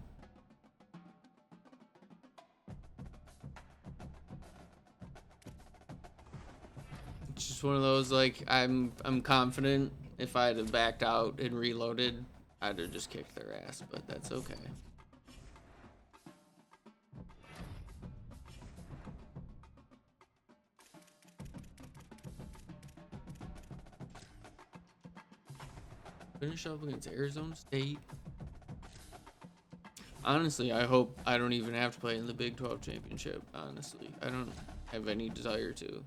A: It's just one of those like I'm confident if I'd have backed out and reloaded, I'd have just kicked their ass, but that's okay. Finish up against Arizona State. Honestly, I hope I don't even have to play in the Big 12 Championship. Honestly, I don't have any desire to.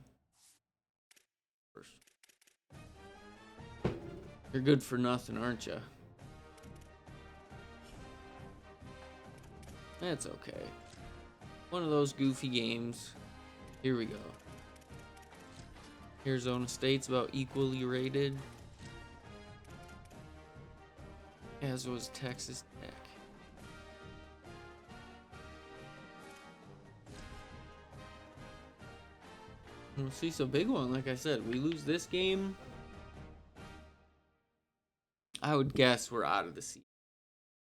A: You're good for nothing, aren't you? That's okay. One of those goofy games. Here we go. Arizona State's about equally rated, as was Texas Tech. We'll see, so big one, like I said, we lose this game, I would guess we're out of the season.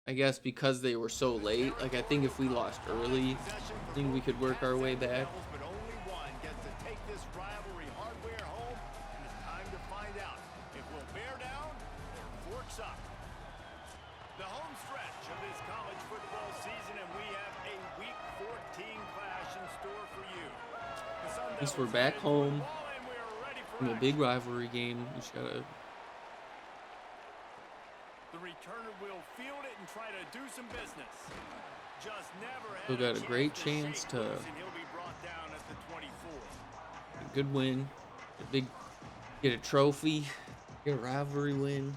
A: I guess because they were so late, like I think if we lost early, I think we could work our way back.
B: But only one gets to take this rivalry hardware home, and it's time to find out if we'll bear down or forks up. The home stretch of this college football season, and we have a Week 14 clash in store for you.
A: At least we're back home in a big rivalry game. We just gotta.
B: The returner will field it and try to do some business. Just never had
A: Still got a great chance to.
B: and he'll be brought down at the 24.
A: A good win. Get a trophy. Get a rivalry win.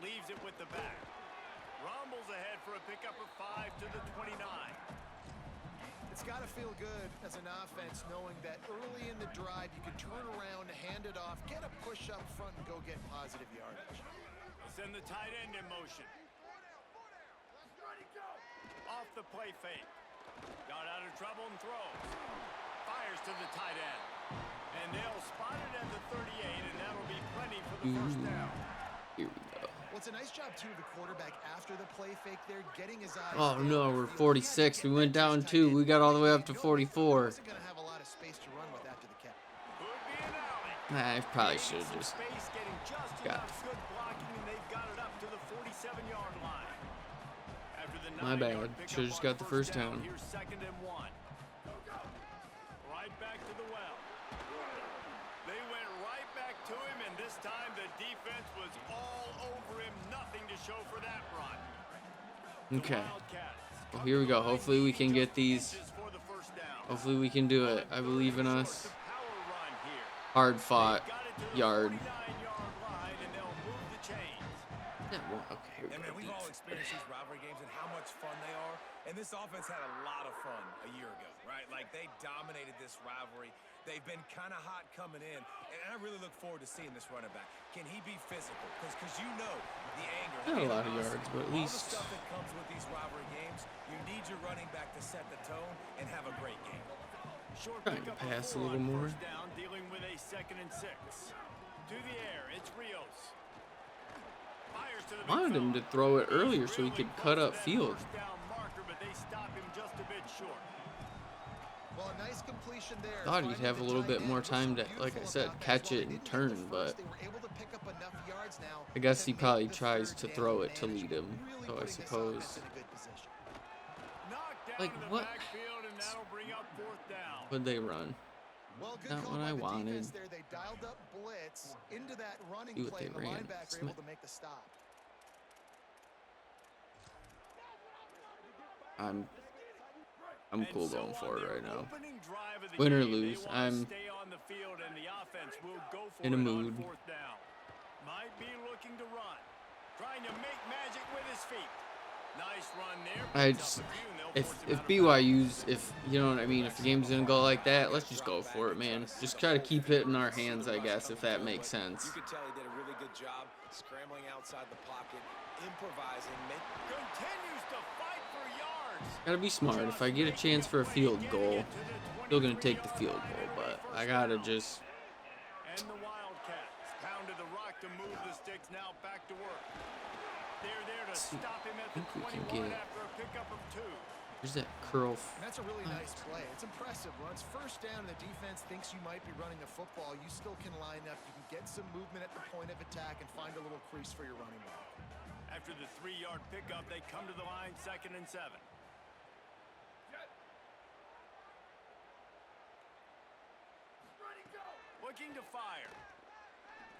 B: Leaves it with the back. Rumbles ahead for a pickup of 5 to the 29.
D: It's got to feel good as an offense knowing that early in the drive you can turn around, hand it off, get a push up front, and go get positive yardage.
B: Send the tight end in motion. Off the play fake. Got out of trouble and throws. Fires to the tight end. And they'll spot it at the 38, and that'll be plenty for the first down.
A: Here we go.
D: Well, it's a nice job, too, of the quarterback after the play fake there, getting his eyes.
A: Oh, no, we're 46. We went down 2. We got all the way up to 44.
D: Wasn't going to have a lot of space to run with after the catch.
B: Could be an alley.
A: I probably should have just
B: Space getting just
A: got
B: enough good blocking, and they've got it up to the 47-yard line. After the
A: My bad.
B: 9-yard pickup
A: Should've just
B: on
A: got the first down.
B: Here's 2nd and 1. Right back to the well. They went right back to him, and this time the defense was all over him. Nothing to show for that run.
A: Okay. Well, here we go. Hopefully we can get these. Hopefully we can do it. I believe in us. Hard fought yard. Yeah, well, okay, here we
E: And
A: go.
E: man, we've all experienced these rivalry games and how much fun they are. And this offense had a lot of fun a year ago, right? Like, they dominated this rivalry. They've been kind of hot coming in. And I really look forward to seeing this running back. Can he be physical? Because you know the anger.
A: Not a
E: the
A: lot of
E: animosity,
A: yards, but at
E: all
A: least
E: the stuff that comes with these rivalry games, you need your running back to set the tone and have a great game.
B: Short
A: Trying to
B: pickup of
A: pass a
B: 4
A: little
B: on
A: more.
B: first down, dealing with a 2nd and 6. To the air, it's Rios. Fires to the
A: wanted him to
B: midfield.
A: throw it earlier so he
B: Really
A: could
B: close
A: cut
B: to
A: up
B: that
A: field.
B: first down marker, but they stop him just a bit short.
D: Well, a nice completion there.
A: Thought he'd
D: Finding
A: have a
D: the
A: little
D: tight
A: bit
D: end
A: more
D: was
A: time to,
D: beautiful
A: like I said,
D: about that
A: catch
D: as well.
A: it
D: They
A: and
D: didn't get
A: turn,
D: the
A: but
D: first, they were able to pick up enough yards now
A: I guess he
D: to
A: probably
D: make the
A: tries
D: third
A: to
D: down
A: throw it to lead
D: manageable,
A: him.
D: really
A: So I
D: putting this
A: suppose.
D: offense in a good position.
B: Knocked down
A: Like,
B: to the
A: what?
B: backfield, and that'll bring up 4th down.
A: Would they run?
D: Well, good
A: Not
D: call
A: what
D: by
A: I
D: the
A: wanted.
D: defense there. They dialed up blitz into that running
A: See what
D: play,
A: they
D: and the
A: ran.
D: linebacker able to make the stop.
A: I'm
B: And
A: cool
B: so
A: going
B: on
A: for it
B: their
A: right now.
B: opening drive of the
A: Win or
B: game, they
A: lose,
B: wanna
A: I'm
B: stay on the field, and the offense will go for
A: in a
B: it on
A: mood.
B: 4th down. Might be looking to run. Trying to make magic with his feet. Nice run there.
A: I
B: Picks
A: just
B: up a few, and they'll
A: if
B: force him
A: if
B: out of bounds.
A: BYU's if you know what I mean, if the game's gonna go like that, let's just go for it, man. Just try to keep it in our hands, I guess, if that makes sense.
E: You could tell he did a really good job scrambling outside the pocket, improvising,
B: Continues to fight for yards.
A: Gotta be smart. If I get a chance for a field goal, still gonna take the field goal, but I gotta just.
B: And the Wildcats pounded the rock to move the sticks. Now back to work. They're there to stop him at the
A: think we can
B: 21
A: get-
B: after a pickup of 2.
A: There's that curl.
D: And that's a really nice play. It's impressive. When it's first down and the defense thinks you might be running the football, you still can line up. You can get some movement at the point of attack and find a little crease for your running back.
B: After the 3-yard pickup, they come to the line, 2nd and 7. Looking to fire.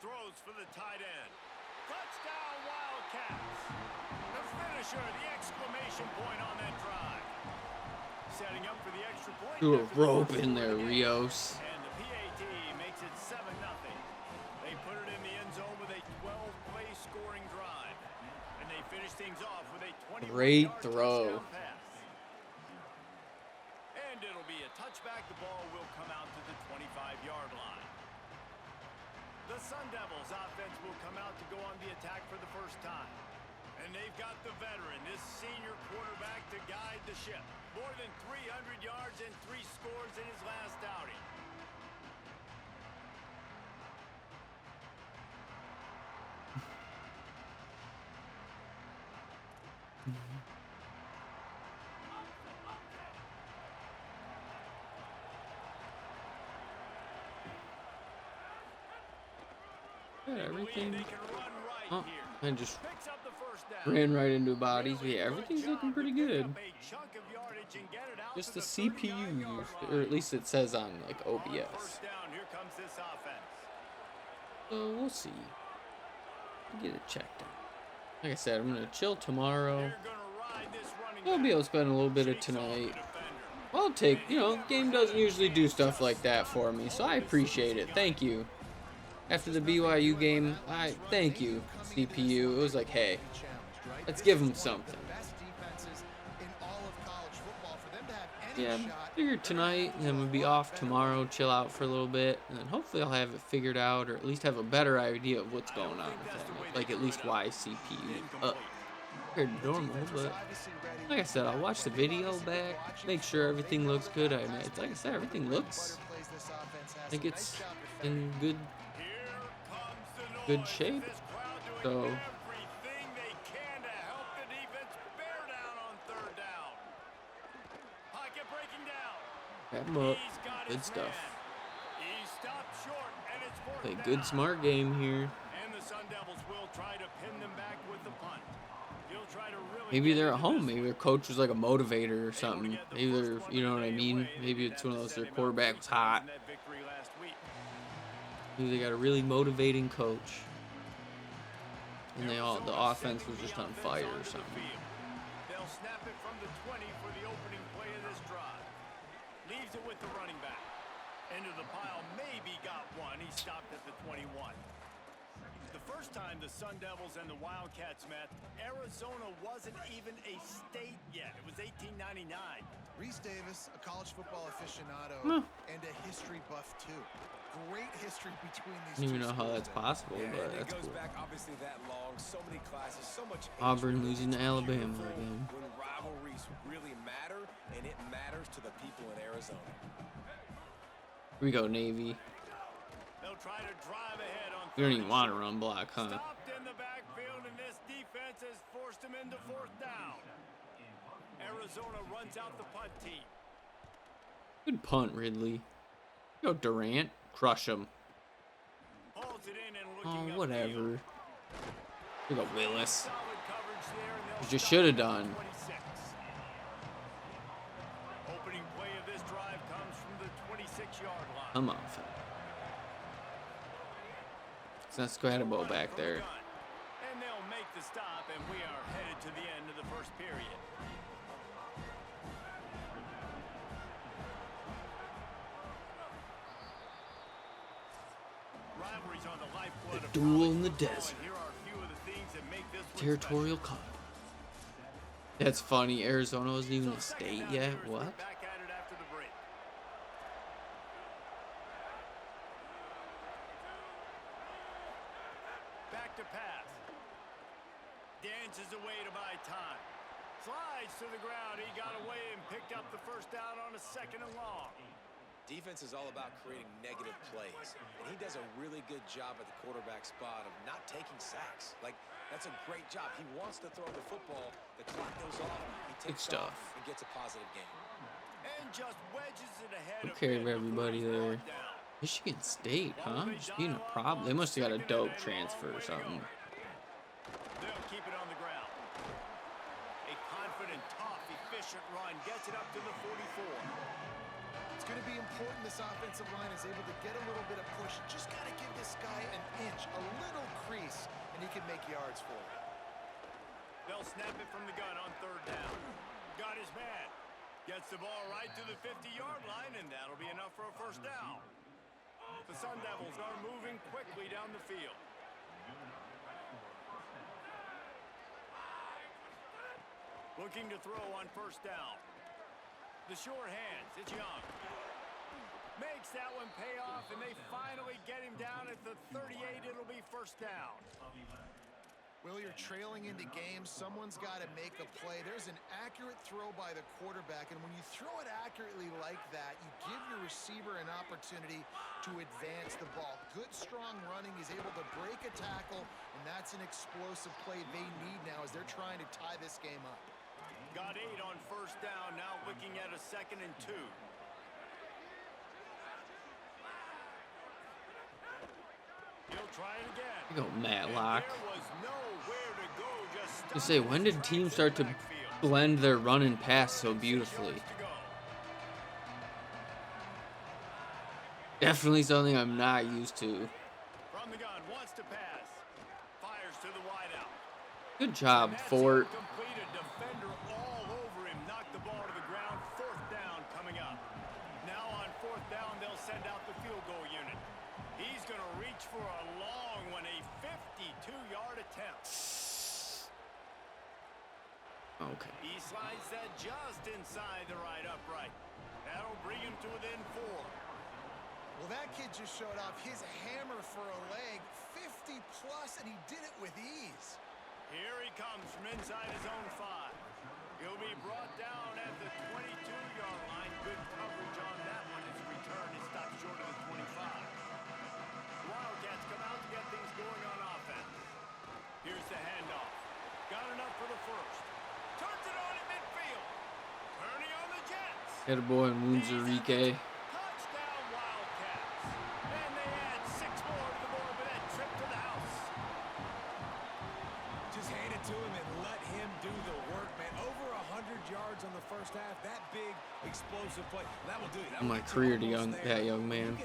B: Throws for the tight end. Touchdown, Wildcats. The finisher, the exclamation point on that drive. Setting up for the extra point.
A: Threw a
B: after the
A: rope
B: first
A: in there,
B: quarter.
A: Rios.
B: And the PAT makes it 7-0. They put it in the end zone with a 12-play scoring drive. And they finish things off with a 21-yard
A: Great throw.
B: touchdown pass. And it'll be a touchback. The ball will come out to the 25-yard line. The Sun Devils offense will come out to go on the attack for the first time. And they've got the veteran, this senior quarterback, to guide the ship. More than 300 yards and 3 scores in his last outing.
A: Yeah,
B: They believe
A: everything.
B: they can run right
A: Oh,
B: here.
A: I just
B: Picks up the first down.
A: ran right into bodies. But
B: Really
A: yeah,
B: good
A: everything's
B: job
A: looking
B: to
A: pretty
B: pick
A: good.
B: up a chunk of yardage and get it out
A: Just
B: to
A: the
B: the
A: CPU
B: 39-yard
A: used,
B: line.
A: or at least it says on like
B: On
A: OBS.
B: first down, here comes this offense.
A: So we'll see. Get it checked out. Like I said, I'm gonna chill tomorrow.
B: They're gonna ride this running
A: I'll be
B: back.
A: able to spend a little bit of
B: Shakes off the
A: tonight.
B: defender.
A: I'll take, you know, the game doesn't usually do stuff like that for me, so I appreciate it. Thank you. After the BYU game, thank you, CPU. It was like, hey,
D: right?
A: Let's
D: This
A: give
D: is
A: them
D: one of
A: something.
D: the best defenses in all of college football. For them to have any
A: Yeah,
D: shot,
A: figured
D: they're gonna have
A: tonight,
D: to
A: and
D: do
A: then
D: a
A: we'll be
D: lot
A: off
D: better
A: tomorrow, chill out for a little bit, and then hopefully I'll have it figured out, or at least have a better idea of what's going on with that. Like, at least why CPU up compared to normal, but like I said, I'll watch the video back, make sure everything looks good. Like I said, everything looks, I think it's in good shape, so
B: everything they can to help the defense bear down on third down. Pocket breaking down.
A: wrap 'em up.
B: He's got
A: Good
B: his
A: stuff.
B: man. He stopped short, and it's fourth
A: Play
B: down.
A: good, smart game here.
B: And the Sun Devils will try to pin them back with the punt. He'll try to really
A: Maybe
B: get
A: they're at
B: into
A: home.
B: this
A: Maybe
B: one.
A: their coach was like a motivator or
B: Able to
A: something.
B: get the
A: Maybe
B: first
A: they're,
B: one
A: you
B: of
A: know
B: the
A: what I
B: day
A: mean?
B: away.
A: Maybe
B: They'd
A: it's
B: have
A: one of
B: to
A: those,
B: send
A: their
B: him out
A: quarterback
B: 3
A: was
B: times
A: hot.
B: in that victory last week.
A: Maybe they got a really motivating coach. And the
B: Arizona
A: offense was
B: sending
A: just
B: the
A: on
B: offense
A: fire or
B: onto the
A: something.
B: field. They'll snap it from the 20 for the opening play of this drive. Leaves it with the running back. Into the pile, maybe got one. He stopped at the 21. The first time the Sun Devils and the Wildcats met, Arizona wasn't even a state yet. It was 1899.
D: Reese Davis, a college football aficionado and a history buff too. Great history between these
A: I don't
D: two
A: even know how
D: schools
A: that's
D: there.
A: possible,
E: Yeah,
A: but
E: and it
A: that's
E: goes
A: cool.
E: back obviously that long, so many classes, so much
A: Auburn
E: hatred.
A: losing to
E: It's
A: Alabama
E: beautiful
A: again.
E: when rivalries really matter, and it matters to the people in Arizona.
A: Here we go, Navy.
B: They'll try to drive ahead on
A: We don't even
B: 30.
A: want to run block, huh?
B: Stopped in the backfield, and this defense has forced him into fourth down. Arizona runs out the punt team.
A: Good punt, Ridley. Go Durant. Crush him.
B: Hauls it in and
A: Oh,
B: looking
A: whatever. We go Willis.
B: Solid coverage there, and they'll
A: You just
B: stop
A: should have
B: at the
A: done.
B: 26. Opening play of this drive comes from the 26-yard line.
A: Come on, fella. So let's go ahead and bow back there.
B: And they'll make the stop, and we are headed to the end of the first period. Rivalries on the lifeblood of
A: duel
B: college
A: in the
B: football,
A: desert.
B: and here are a few of the things that make this one
A: Territorial
B: special.
A: cup. That's funny. Arizona wasn't even
B: So
A: a
B: second
A: state
B: down
A: yet.
B: here as we're
A: What?
B: back at it after the break. Back to pass. Dances away to buy time. Slides to the ground. He got away and picked up the first down on a 2nd and long.
E: Defense is all about creating negative plays, and he does a really good job at the quarterback spot of not taking sacks. Like, that's a great job. He wants to throw the football. The clock goes off. He takes
A: stuff.
E: off and gets a positive gain.
B: And just wedges it ahead.
A: Took
B: a
A: care
B: bit
A: of everybody
B: before he's
A: there.
B: brought down.
A: Michigan State, huh? Just being a problem. They must have got a dope transfer or something.
B: They'll keep it on the ground. A confident, tough, efficient run gets it up to the 44.
D: It's going to be important this offensive line is able to get a little bit of push. Just got to give this guy an inch, a little crease, and he can make yards for it.
B: They'll snap it from the gun on 3rd down. Got his man. Gets the ball right to the 50-yard line, and that'll be enough for a first down. The Sun Devils are moving quickly down the field. Looking to throw on 1st down. The short hands, it's Young. Makes that one pay off, and they finally get him down at the 38. It'll be 1st down.
D: Will, you're trailing into games. Someone's got to make a play. There's an accurate throw by the quarterback, and when you throw it accurately like that, you give your receiver an opportunity to advance the ball. Good, strong running. He's able to break a tackle, and that's an explosive play they need now as they're trying to tie this game up.
B: Got 8 on 1st down, now looking at a 2nd and 2. He'll try it again.
A: Here we go, Matlock.
B: There was nowhere to go, just
A: To say, when did teams start to blend their run and pass so beautifully? Definitely something I'm not used to.
B: From the gun, wants to pass. Fires to the wideout.
A: Good job,
B: That's
A: Fort.
B: incomplete. A defender all over him. Knocked the ball to the ground. 4th down coming up. Now on 4th down, they'll send out the field goal unit. He's going to reach for a long one, a 52-yard attempt.
A: Okay.
B: He slides that just inside the right upright. That'll bring him to within 4.
D: Well, that kid just showed off his hammer for a leg, 50 plus, and he did it with ease.
B: Here he comes from inside his own 5. He'll be brought down at the 22-yard line. Good coverage on that one. His return is stopped short of the 25. Wildcats come out to get things going on offense. Here's the handoff. Got enough for the first. Turns it on in midfield. Turning on the Jets.
A: Get a boy, Moonzarike.
B: Touchdown, Wildcats. And they add 6 more to the board with that trip to the house.
E: Just hand it to him and let him do the work, man. Over 100 yards on the first half. That big, explosive play. That will do it.
A: My career to that young man.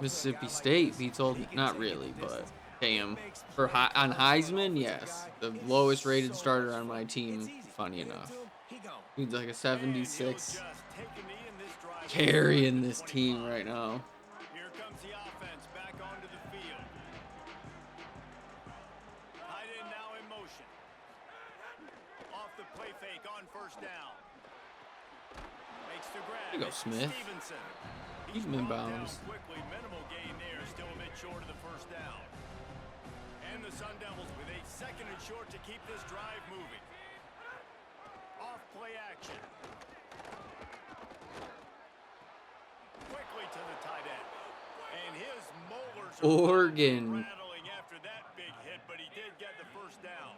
A: Mississippi State beats old. Not really, but damn. On Heisman, yes. The lowest rated starter on my team, funny enough. He's like a 76 carrying this team right now.
B: Here comes the offense back onto the field. Tight end now in motion. Off the play fake on first down. Makes the grab.
A: There you go, Smith.
B: Stevenson.
A: Keep him in bounds.
B: Quickly, minimal gain there, still a bit short of the first down. And the Sun Devils with a 2nd and short to keep this drive moving. Off play action. Quickly to the tight end. And his molars are
A: Oregon.
B: rattling after that big hit, but he did get the first down.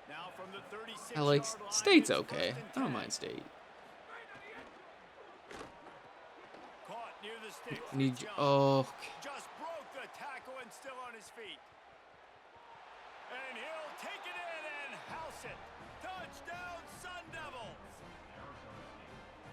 B: Now from the 36
A: I like State's okay. I don't mind State.
B: Caught near the sticks.
A: Need oh.
B: Just broke the tackle and still on his feet. And he'll take it in and house it. Touchdown, Sun Devils.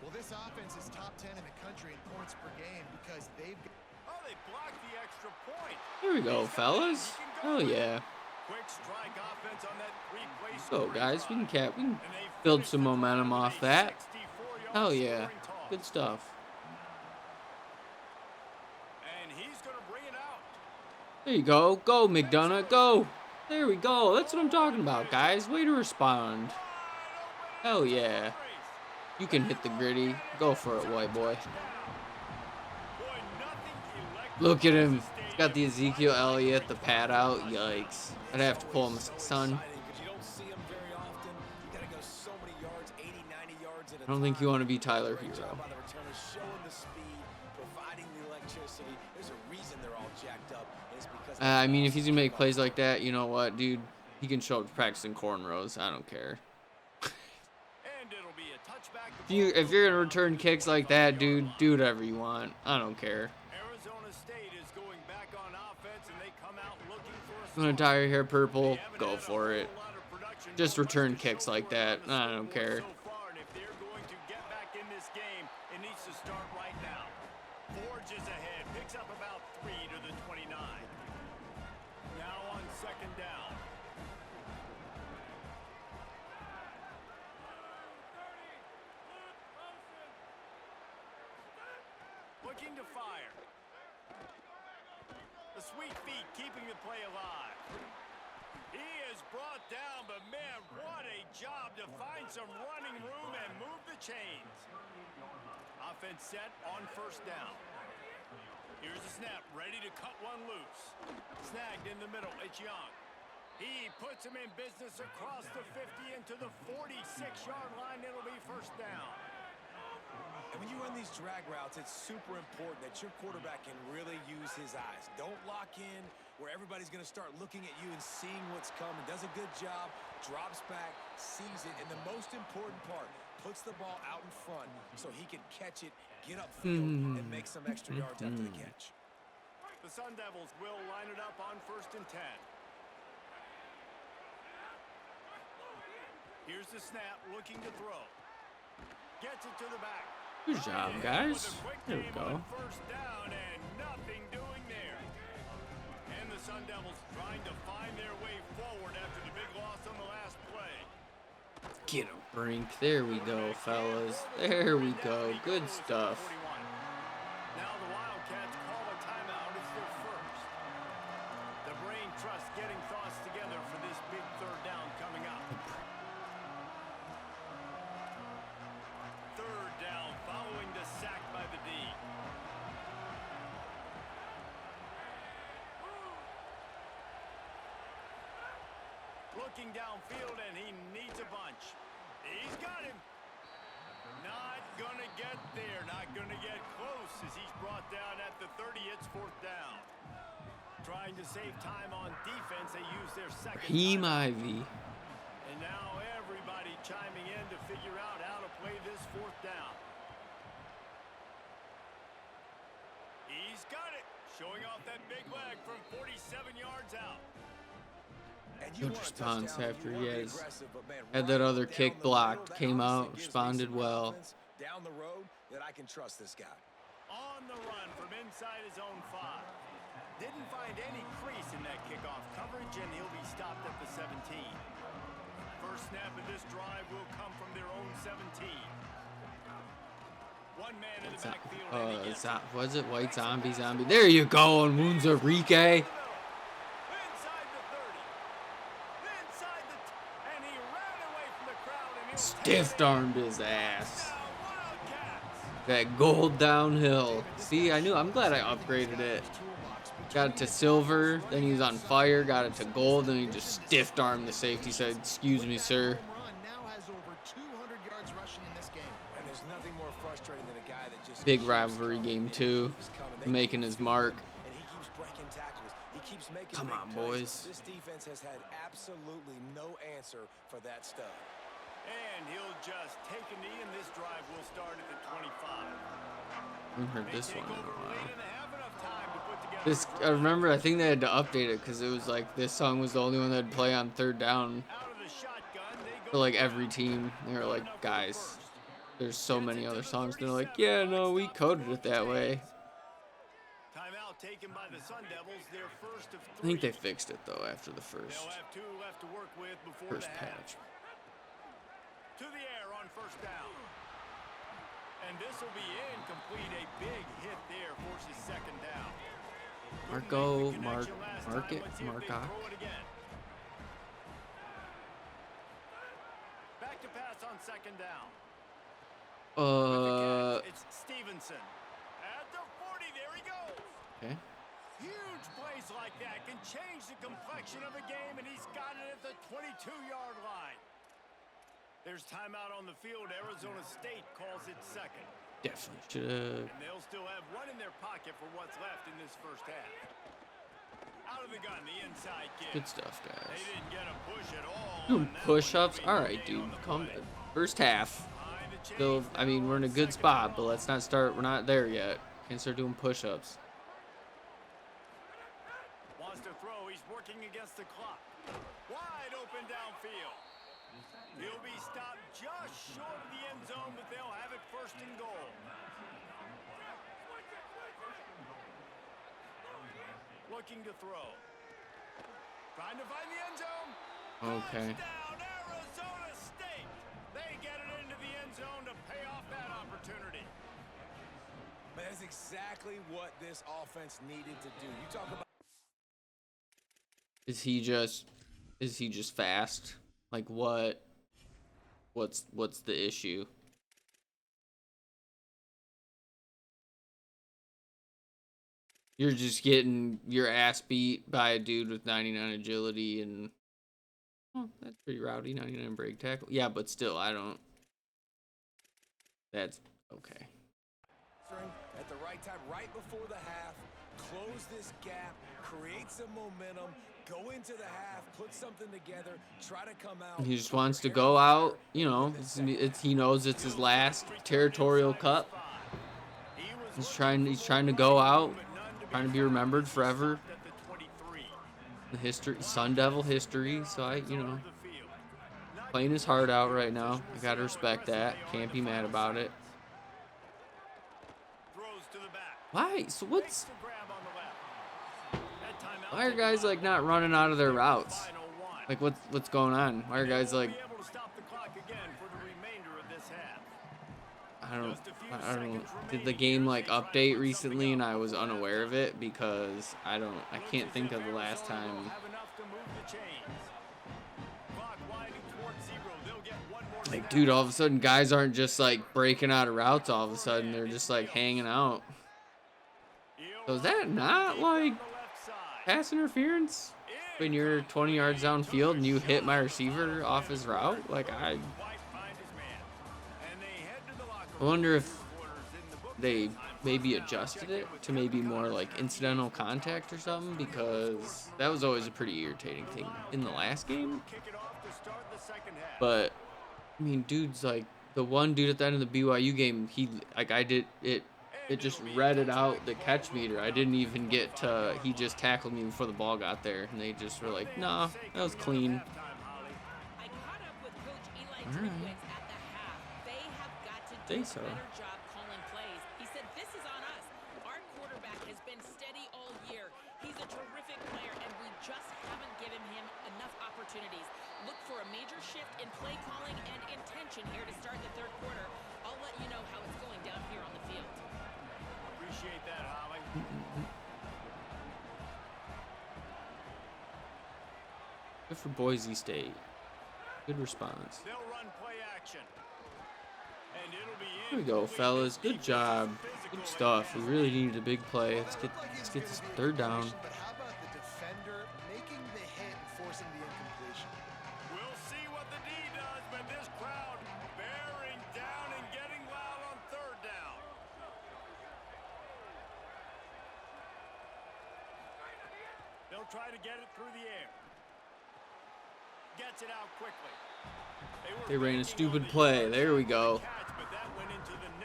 D: Well, this offense is top 10 in the country in points per game because they've got...
B: Oh, they blocked the extra point.
A: Here we go, fellas. Oh yeah.
B: Quick strike offense on that 3-play
A: Go,
B: scoring
A: guys. We
B: drive.
A: can
B: And they
A: build
B: finished
A: some
B: the drive
A: momentum
B: with
A: off
B: a
A: that.
B: 64-yard
A: Hell yeah.
B: scoring toss.
A: Good stuff.
B: And he's going to bring it out.
A: There you go. Go, McDonough. Go. There we go. That's what I'm talking about, guys. Way to respond. Hell yeah. You can hit the gritty. Go for it, white boy. Look at him. He's got the Ezekiel Elliott, the pad out. Yikes. I'd have to pull him, son. I don't think you want to be Tyler Hero. I mean, if he's going to make plays like that, you know what, dude? He can show up practicing cornrows. I don't care. If you're going to return kicks like that, dude, do whatever you want. I don't care.
B: Arizona State is going back on offense, and they come out looking for
A: I'm going to dye your hair purple. Go for it. Just return kicks like that. I don't care.
B: If they're going to get back in this game, it needs to start right now. Forges ahead, picks up about 3 to the 29. Now on 2nd down. Looking to fire. The sweet feet keeping the play alive. He is brought down, but man, what a job to find some running room and move the chains. Offense set on 1st down. Here's the snap, ready to cut one loose. Snagged in the middle, it's Young. He puts him in business across the 50 into the 46-yard line. It'll be 1st down.
E: And when you run these drag routes, it's super important that your quarterback can really use his eyes. Don't lock in where everybody's going to start looking at you and seeing what's coming. Does a good job, drops back, sees it, and the most important part, puts the ball out in front so he can catch it, get upfield, and make some extra yards after the catch.
B: The Sun Devils will line it up on 1st and 10. Here's the snap, looking to throw. Gets it to the back.
A: Good job, guys. There we go.
B: 1st down and nothing doing there. And the Sun Devils trying to find their way forward after the big loss on the last play.
A: Get him, Brink. There we go, fellas. There we go. Good stuff.
B: Now the Wildcats call a timeout. It's their first. The brain trust getting thoughts together for this big 3rd down coming up. looking downfield, and he needs a bunch. He's got him. Not going to get there. Not going to get close as he's brought down at the 30. It's 4th down. Trying to save time on defense, they use their second
A: Raheem
B: timeout.
A: Ivy.
B: And now everybody chiming in to figure out how to play this 4th down. He's got it. Showing off that big leg from 47 yards out.
A: Good response after he had that other kick blocked, came out, responded well.
E: Down the road that I can trust this guy.
B: On the run from inside his own 5. Didn't find any crease in that kickoff coverage, and he'll be stopped at the 17. First snap of this drive will come from their own 17. One man in the backfield.
A: Was it White Zombie? There you go, and wounds Enrique. Stiff-armed his ass. That gold downhill. See, I'm glad I upgraded it. Got it to silver, then he was on fire. Got it to gold, then he just stiff-armed the safety. Said, "Excuse me, sir." Big rivalry game too. Making his mark. Come on, boys.
E: This defense has had absolutely no answer for that stud.
B: And he'll just take a knee, and this drive will start at the 25.
A: I haven't heard this one in a while. I remember, I think they had to update it because it was like this song was the only one that'd play on 3rd down for like every team. They were like, guys, there's so many other songs. And they're like, yeah, no, we coded it that way.
B: Timeout taken by the Sun Devils, their first of 3.
A: I think they fixed it though after the first
B: They'll have 2 left to work with before the half.
A: patch.
B: To the air on 1st down. And this will be incomplete. A big hit there forces 2nd down.
A: Marco, Mark it,
B: Marcock. Back to pass on 2nd down. It's Stevenson. At the 40, there he goes.
A: Okay.
B: Huge plays like that can change the complexion of a game, and he's got it at the 22-yard line. There's timeout on the field. Arizona State calls it 2nd.
A: Definitely should have.
B: And they'll still have 1 in their pocket for what's left in this first half. Out of the gun, the inside kick.
A: Good stuff,
B: They
A: guys.
B: didn't get a push at all.
A: Doing push-ups. All right, dude. Come. First half. Still, I mean, we're in a good spot, but let's not start. We're not there yet. Can't start doing push-ups.
B: Wants to throw. He's working against the clock. Wide open downfield. He'll be stopped just short of the end zone, but they'll have it 1st and goal. Looking to throw. Trying to find the end zone.
A: Okay.
B: Touchdown, Arizona State. They get it into the end zone to pay off that opportunity.
E: Man, that's exactly what this offense needed to do. You talk about.
A: Is he just fast? Like what's the issue? You're just getting your ass beat by a dude with 99 agility and that's pretty rowdy. 99 break tackle. Yeah, but still, I don't. That's okay.
E: At the right time, right before the half, close this gap, create some momentum, go into the half, put something together, try to come out.
A: He just wants to go out. You know, he knows it's his last territorial cup. He's trying to go out, trying to be remembered forever. The history, Sun Devil history. So playing his heart out right now. I gotta respect that. Can't be mad about it. Why? So what's? Why are guys like not running out of their routes? Like what's going on? Why are guys like? I don't know. Did the game like update recently and I was unaware of it because I can't think of the last time. Like, dude, all of a sudden guys aren't just like breaking out of routes all of a sudden. They're just like hanging out. So is that not like pass interference? when you're 20 yards downfield and you hit my receiver off his route? Like, I wonder if they maybe adjusted it to maybe more like incidental contact or something, because that was always a pretty irritating thing in the last game. But I mean, dude's like the one dude at the end of the BYU game, he like I did it just read it out the catch meter. I didn't even get to, he just tackled me before the ball got there, and they just were like, nah, that was clean.
C: I caught up with Coach Eli
A: All right.
C: Drinkwitz at the half. They have got to do
A: Think
C: a
A: so.
C: better job calling plays. He said, this is on us. Our quarterback has been steady all year. He's a terrific player, and we just haven't given him enough opportunities. Look for a major shift in play calling and intention here to start the third quarter. I'll let you know how it's going down here on the field.
B: Appreciate that, Holly.
A: Good for Boise State. Good response.
B: They'll run play action. And it'll be
A: There we go, fellas. Good job. Good stuff. We really needed a big play. Let's get this third down.
D: But how about the defender making the hit and forcing the incompletion?
B: We'll see what the D does, but this crowd bearing down and getting loud on third down. They'll try to get it through the air. Gets it out quickly.
A: They ran a stupid play. There we go.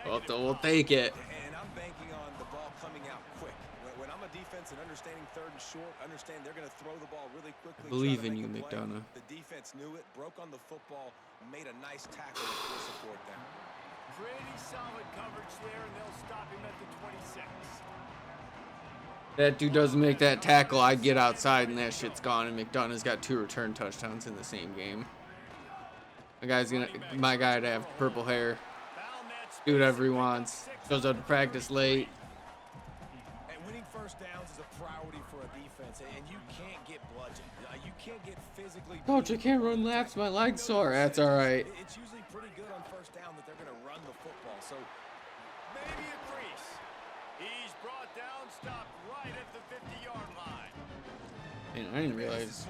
A: We'll take it.
E: And I'm banking on the ball coming out quick. When I'm a defense and understanding third and short, understand they're going to throw the ball really quickly.
A: I believe
E: try to
A: in you,
E: make a play.
A: McDonough.
E: The defense knew it, broke on the football, made a nice tackle to force a fourth down.
B: Pretty solid coverage there, and they'll stop him at the 26.
A: That dude doesn't make that tackle, I get outside and that shit's gone. And McDonough's got 2 return touchdowns in the same game. My guy to have purple hair. Do whatever he wants. Shows up to practice late.
E: And winning first downs is a priority for a defense, and you can't get bludgeoned. You can't get physically.
A: Coach, I can't run laps. My leg's sore. That's all right.
E: It's usually pretty good on first down that they're going to run the football. So
B: Maybe a crease. He's brought down, stopped right at the 50-yard line.
A: Man, I didn't realize.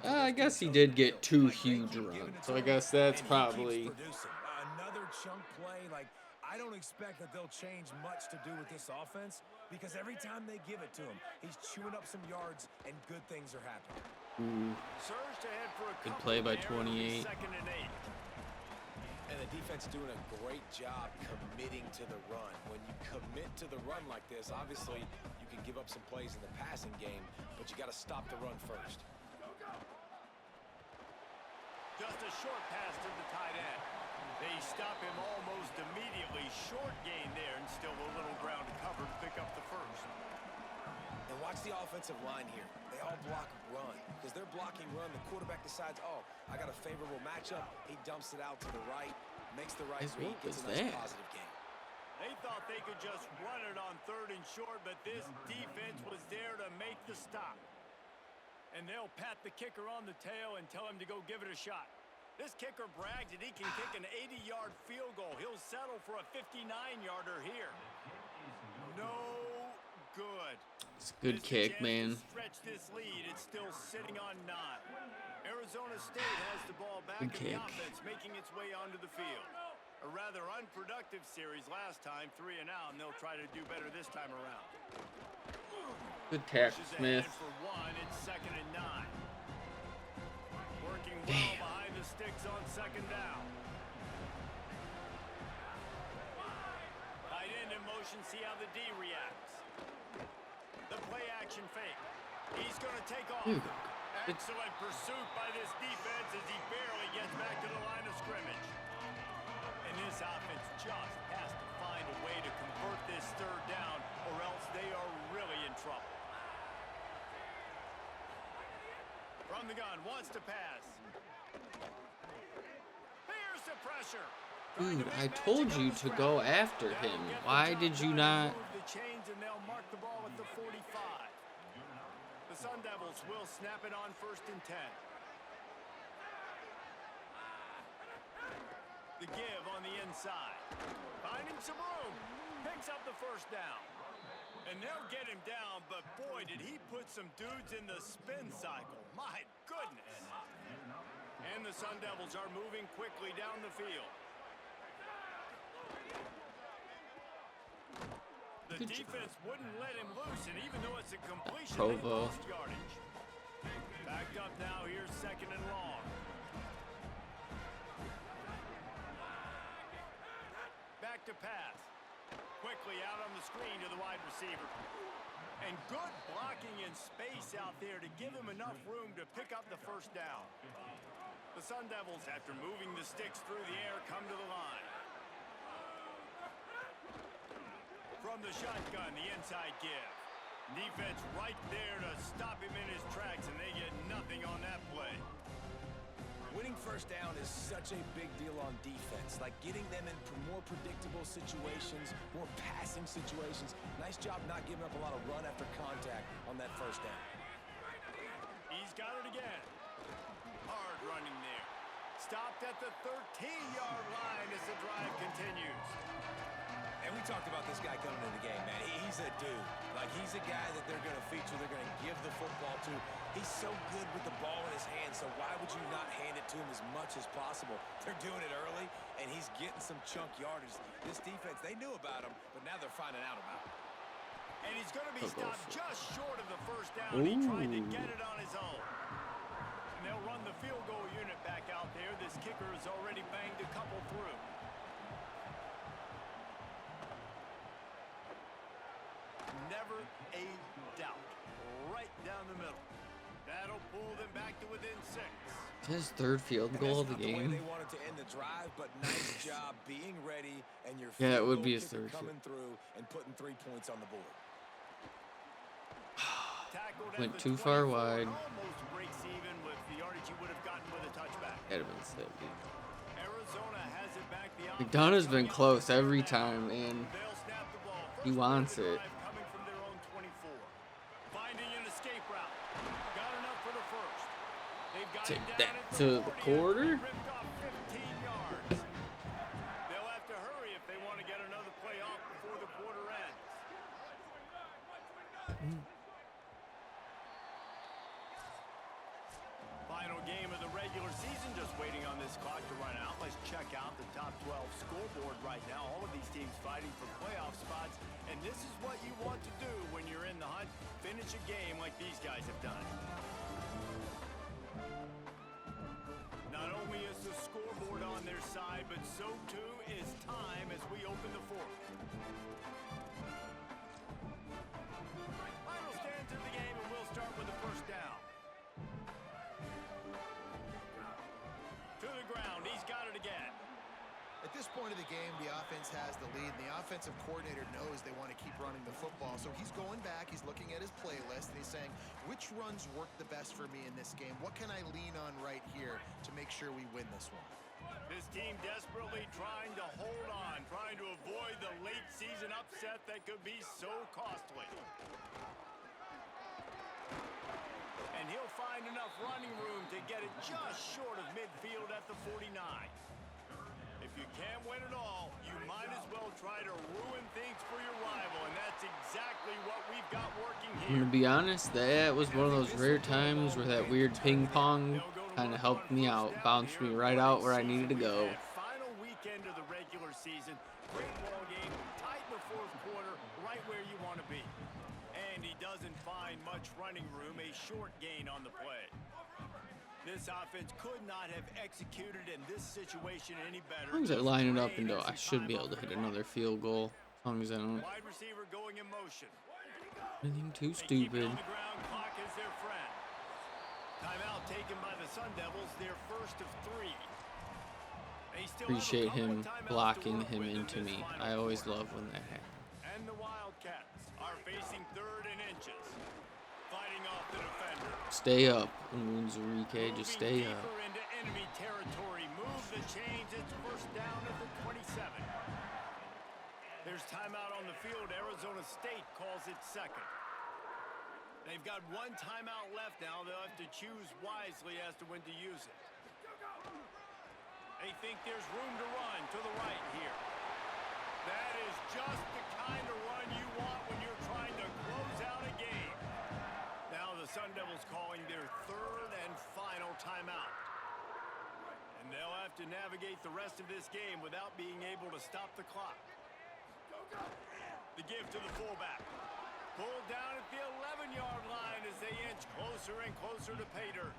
A: I guess he did get 2 huge runs. So I guess that's probably.
E: Another chunk play. Like, I don't expect that they'll change much to do with this offense, because every time they give it to him, he's chewing up some yards and good things are happening.
A: Ooh,
B: Surged ahead for a
A: good
B: couple
A: play by
B: there,
A: 28.
B: second and 8.
E: And the defense doing a great job committing to the run. When you commit to the run like this, obviously you can give up some plays in the passing game, but you got to stop the run first.
B: Just a short pass to the tight end. They stop him almost immediately. Short gain there, and still a little ground to cover to pick up the first.
E: And watch the offensive line here. They all block run. Because they're blocking run, the quarterback decides, oh, I got a favorable matchup. He dumps it out to the right, makes the right read, gets a nice positive gain.
B: They thought they could just run it on third and short, but this defense was there to make the stop. And they'll pat the kicker on the tail and tell him to go give it a shot. This kicker brags that he can kick an 80-yard field goal. He'll settle for a 59-yarder here. No good.
A: It's a good kick, man.
B: Stretch this lead. It's still sitting on 9. Arizona State has the ball back in the offense, making its way onto the field. A rather unproductive series last time, 3 and out, and they'll try to do better this time around.
A: Good tackle, Smith.
B: For 1, it's second and 9. Working well behind the sticks on second down. Tight end in motion, see how the D reacts. The play action fake. He's going to take off. Excellent pursuit by this defense as he barely gets back to the line of scrimmage. And this offense just has to find a way to convert this third down, or else they are really in trouble. From the gun, wants to pass. Here's the pressure.
A: Dude, I told you to go after him. Why did you not?
B: The chains, and they'll mark the ball at the 45. The Sun Devils will snap it on first and 10. The give on the inside. Finding some room. Picks up the first down. And they'll get him down, but boy, did he put some dudes in the spin cycle. My goodness. And the Sun Devils are moving quickly down the field. The
A: Good
B: defense wouldn't let him loose, and even though it's a completion, they
A: Provo.
B: lost yardage. Backed up now, here's 2nd and long. Back to pass. Quickly out on the screen to the wide receiver. And good blocking in space out there to give him enough room to pick up the first down. The Sun Devils, after moving the sticks through the air, come to the line. From the shotgun, the inside give. Defense right there to stop him in his tracks, and they get nothing on that play.
E: Winning first down is such a big deal on defense, like getting them in more predictable situations, more passing situations. Nice job not giving up a lot of run after contact on that first down.
B: He's got it again. Hard running there. Stopped at the 13-yard line as the drive continues.
E: And we talked about this guy coming into the game, man. He's a dude. Like, he's a guy that they're going to feature, they're going to give the football to. He's so good with the ball in his hands, so why would you not hand it to him as much as possible? They're doing it early, and he's getting some chunk yardage. This defense, they knew about him, but now they're finding out about him.
B: And he's going to be stopped just short of the first down. He tried to get it on his own. And they'll run the field goal unit back out there. This kicker has already banged a couple through. Never a doubt. Right down the middle. That'll pull them back to within 6.
A: His 3rd field goal of the
E: That's not
A: game.
E: the way they wanted to end the drive, but nice job being ready, and your
A: Yeah, it
E: field
A: would
E: goal
A: be his
E: kicker
A: 3rd
E: coming through and putting 3 points on the board.
B: Tackled
A: Went
B: at the
A: too far
B: 24,
A: wide.
B: Almost breaks even with the yardage he would have gotten with a touchback.
A: That'd have been 70.
B: Arizona has it back. The
A: McDonough's been close every time, and
B: They'll snap the ball.
A: he
B: First
A: wants
B: play of the
A: it.
B: drive coming from their own 24. Finding an escape route. Got enough for the first. They've got
A: Take
B: him
A: that
B: down at
A: to the
B: 40,
A: quarter.
B: ripped off 15 yards. They'll have to hurry if they want to get another play off before the quarter ends. Final game of the regular season, just waiting on this clock to run out. Let's check out the top 12 scoreboard right now. All of these teams fighting for playoff spots, and this is what you want to do when you're in the hunt. Finish a game like these guys have done. Not only is the scoreboard on their side, but so too is time as we open the fourth. Final stands of the game, and we'll start with the first down. To the ground, he's got it again.
D: At this point of the game, the offense has the lead, and the offensive coordinator knows they want to keep running the football. So he's going back, he's looking at his playlist, and he's saying, which runs work the best for me in this game? What can I lean on right here to make sure we win this one?
B: This team desperately trying to hold on, trying to avoid the late season upset that could be so costly. And he'll find enough running room to get it just short of midfield at the 49. If you can't win it all, you might as well try to ruin things for your rival, and that's exactly what we've got working
A: I'm
B: here.
A: gonna be honest, that was one of those rare times where that weird ping pong kind of helped me out, bounced me right out where I needed to go.
B: Final weekend of the regular season, great ball game, tight in the fourth quarter, right where you want to be. And he doesn't find much running room, a short gain on the play. This offense could not have executed in this situation any better.
A: As long as I line it up and go, I should be able to hit another field goal. As long as I don't
B: Wide receiver going in motion.
A: anything too
B: They keep it
A: stupid.
B: on the ground, clock is their friend. Timeout taken by the Sun Devils, their first of 3. They still have a
A: Appreciate
B: couple of
A: him
B: timeouts to
A: blocking
B: work
A: him
B: with in
A: into
B: this
A: me.
B: final
A: I always
B: quarter.
A: love when that happens.
B: And the Wildcats are facing 3rd and inches. Fighting off the defender.
A: Stay up, Unzurike, just stay
B: Moving
A: up.
B: deeper into enemy territory. Move the chains. It's first down at the 27. There's timeout on the field. Arizona State calls it second. They've got one timeout left now. They'll have to choose wisely as to when to use it. They think there's room to run to the right here. That is just the kind of run you want when you're trying to close out a game. Now the Sun Devils calling their third and final timeout. And they'll have to navigate the rest of this game without being able to stop the clock. The give to the fullback. Pulled down at the 11-yard line as they inch closer and closer to pay dirt.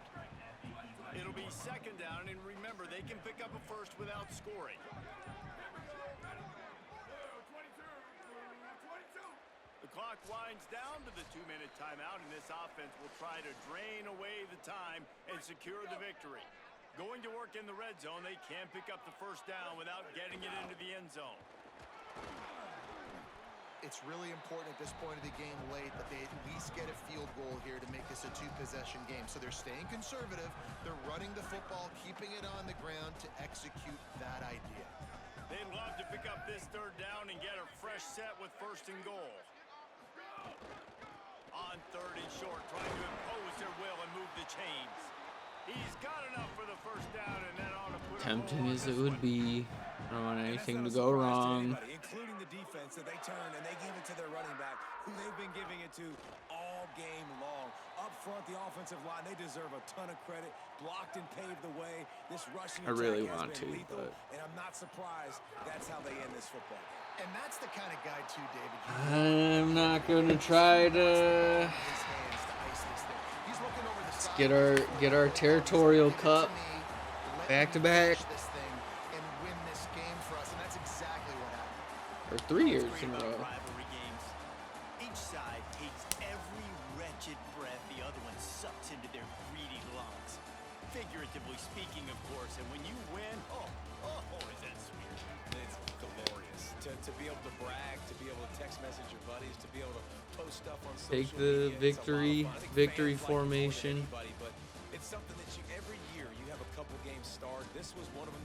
B: It'll be second down, and remember, they can pick up a first without scoring. The clock winds down to the 2-minute timeout, and this offense will try to drain away the time and secure the victory. Going to work in the red zone, they can pick up the first down without getting it into the end zone.
D: It's really important at this point of the game late that they at least get a field goal here to make this a two-possession game. So they're staying conservative. They're running the football, keeping it on the ground to execute that idea.
B: They'd love to pick up this third down and get a fresh set with first and goal. On third and short, trying to impose their will and move the chains. He's got enough for the first down, and that ought to put
A: Tempting as it would be, I don't want anything to go wrong.
E: Including the defense, that they turn and they give it to their running back, who they've been giving it to all game long. Up front, the offensive line, they deserve a ton of credit. Blocked and paved the way. This rushing attack
A: really
E: has
A: want
E: been
A: to,
E: lethal,
A: but
E: and I'm not surprised that's how they end this football game.
D: And that's the kind of guy, too, David.
A: I'm not going to try to get our territorial cup back to back for 3 years in a row.
B: Rivalry games. Each side takes every wretched breath the other one sucks into their greedy lungs. Figuratively speaking, of course. And when you win, is that sweet?
E: It's glorious to be able to brag, to be able to text message your buddies, to be able to post stuff on social
A: Take the
E: media. It's a lot of fun. I think
A: victory
E: fans like it more than
A: formation.
E: anybody, but it's something that every year you have a couple games starred. This was one of them.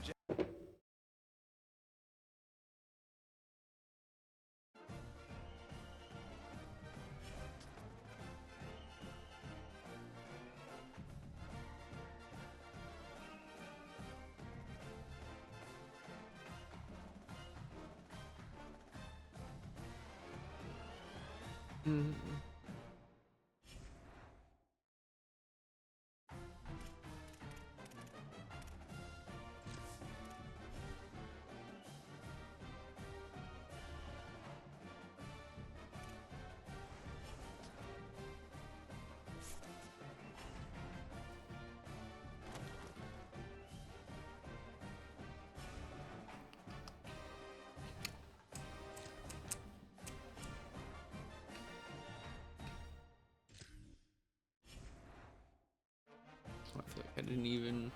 A: I feel like I didn't even.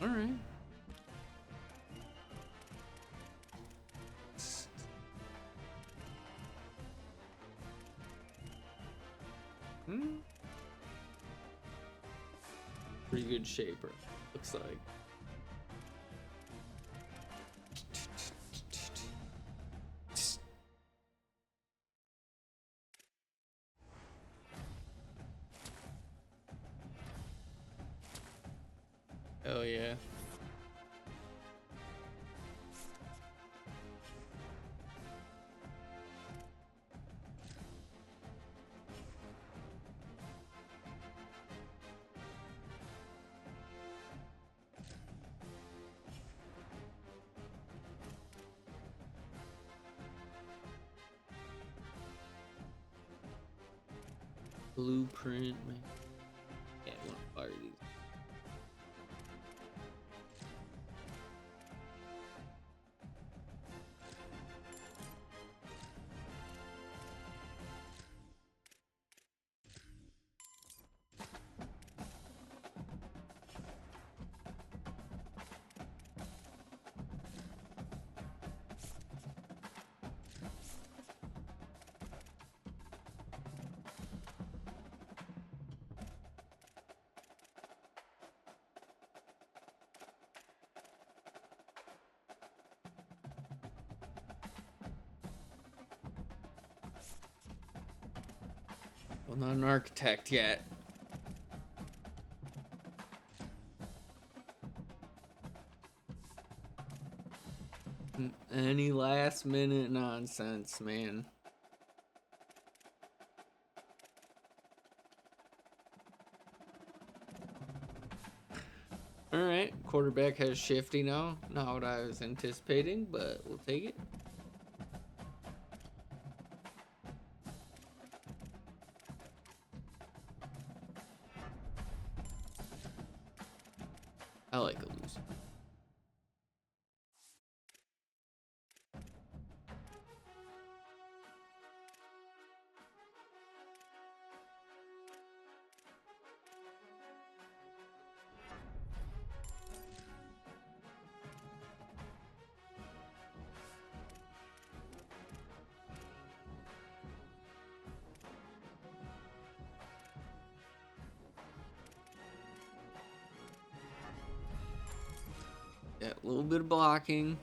A: All right. Pretty good shape, looks like. Oh yeah. Blueprint, man. Yeah, I want to fire these. Well, not an architect yet. Any last minute nonsense, man. All right, quarterback has shifty now. Not what I was anticipating, but we'll take it. I like a loser. Yeah, a little bit of blocking.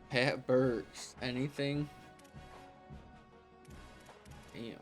A: Pat Burks, anything? Damn.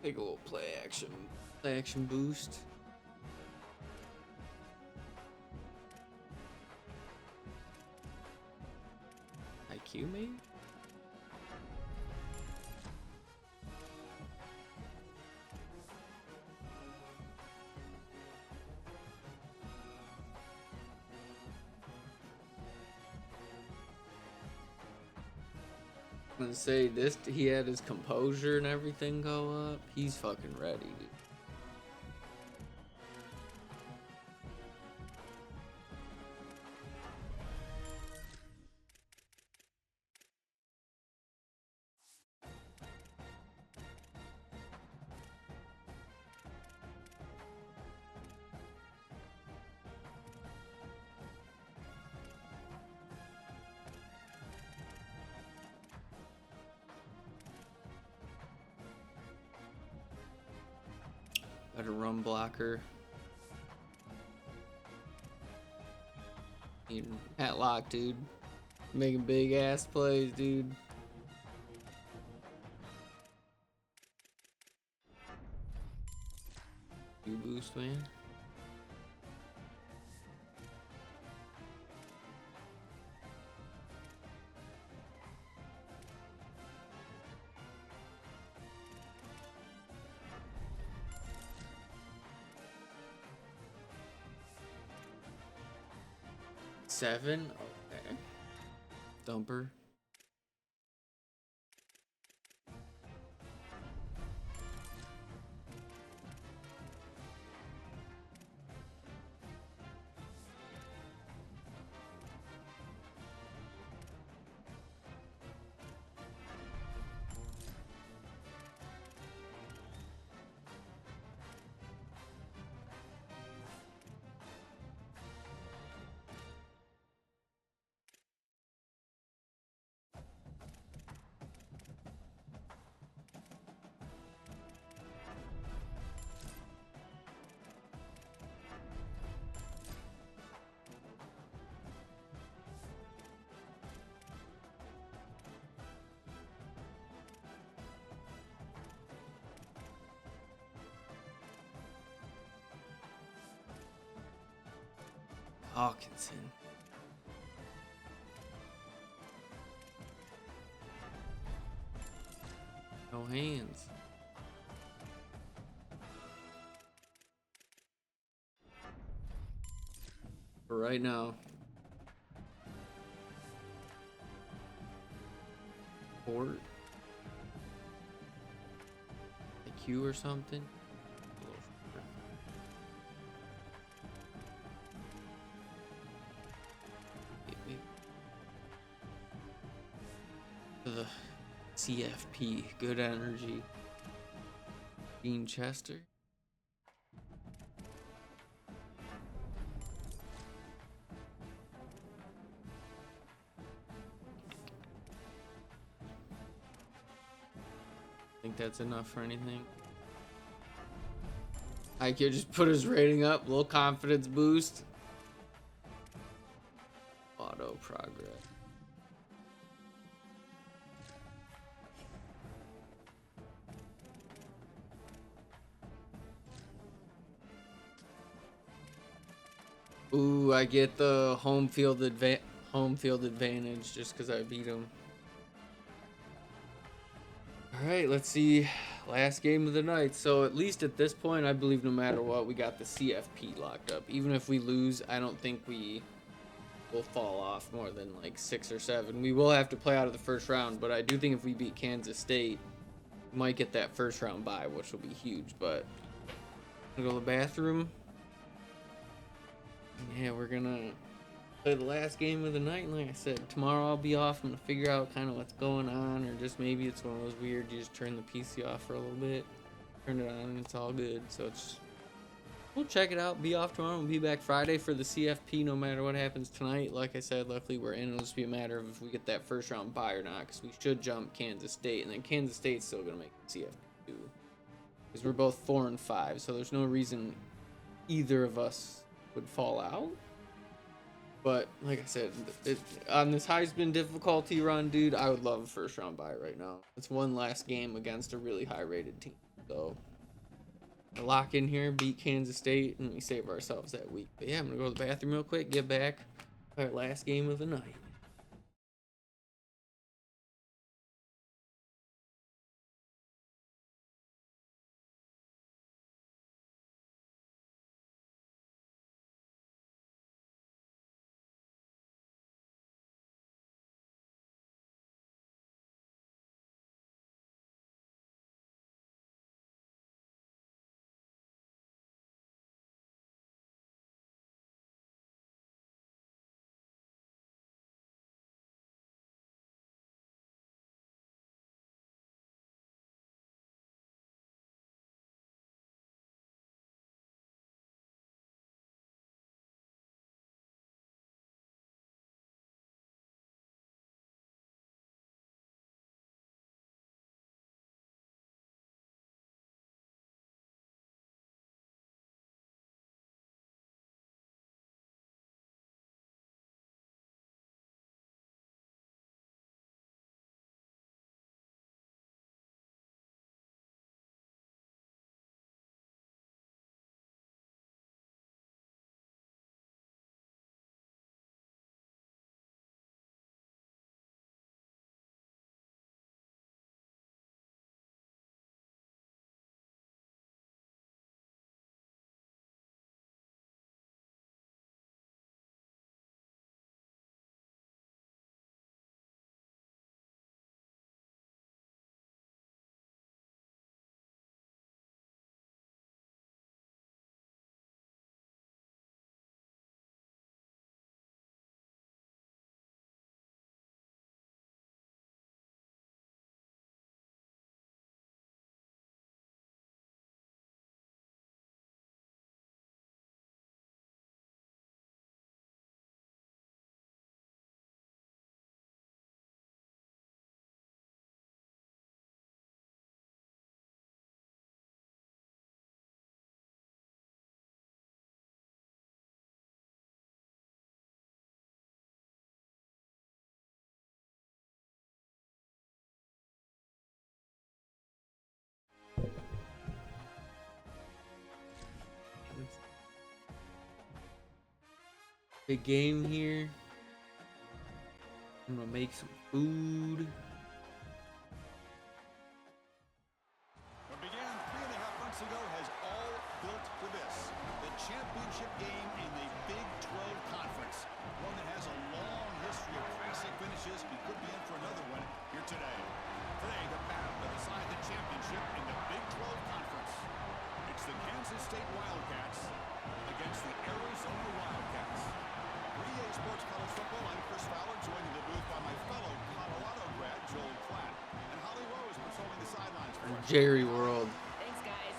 A: Take a little play action boost. IQ maybe? I'm gonna say this, he had his composure and everything go up. He's fucking ready, dude. Better run blocker. At lock, dude. Making big ass plays, dude. You boost, man. Seven? Okay. Thumper. Hawkinson. No hands. For right now. Port. IQ or something. The CFP, good energy. Dean Chester. Think that's enough for anything. I could just put his rating up, little confidence boost. Auto progress. Ooh, I get the home field advantage just because I beat him. All right, let's see. Last game of the night. So at least at this point, I believe no matter what, we got the CFP locked up. Even if we lose, I don't think we will fall off more than like 6 or 7. We will have to play out of the first round, but I do think if we beat Kansas State, we might get that first round bye, which will be huge. But I'm gonna go to the bathroom. Yeah, we're gonna play the last game of the night. And like I said, tomorrow I'll be off. I'm gonna figure out kind of what's going on, or just maybe it's one of those weird, you just turn the PC off for a little bit, turn it on, and it's all good. So we'll check it out. Be off tomorrow. We'll be back Friday for the CFP no matter what happens tonight. Like I said, luckily we're in. It'll just be a matter of if we get that first round bye or not, because we should jump Kansas State, and then Kansas State's still gonna make the CFP too, because we're both 4 and 5. So there's no reason either of us would fall out. But like I said, on this Heisman difficulty run, dude, I would love a first round bye right now. It's one last game against a really high rated team. So lock in here, beat Kansas State, and we save ourselves that week. But yeah, I'm gonna go to the bathroom real quick, get back. Our last game of the night. Big game here. I'm gonna make some food.
B: What began 3.5 months ago has all built to this. The championship game in the Big 12 Conference. One that has a long history of classic finishes. We could be in for another one here today. Today, the battle to decide the championship in the Big 12 Conference. It's the Kansas State Wildcats against the Arizona Wildcats. 3A Sports College Football, I'm Chris Fowler, joined in the booth by my fellow Colorado grad, Joel Platt. And Holly Rose patrolling the sidelines for us.
A: Jerry World.
C: Thanks, guys.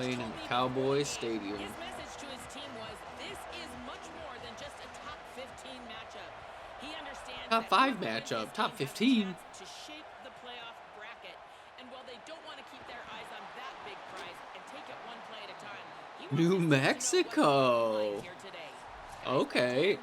A: Playing in
C: told me
A: Cowboys
C: before the game,
A: Stadium.
C: His message to his team was, "This is much more than just a top 15 matchup." He understands
A: Top
C: that
A: 5
C: whoever wins
A: matchup.
C: this
A: Top
C: game has a
A: 15.
C: chance to shape the playoff bracket. And while they don't want to keep their eyes on that big prize and take it one play at a time, he wants
A: New
C: his team to know what's on the
A: Mexico.
C: line here today.
A: Okay.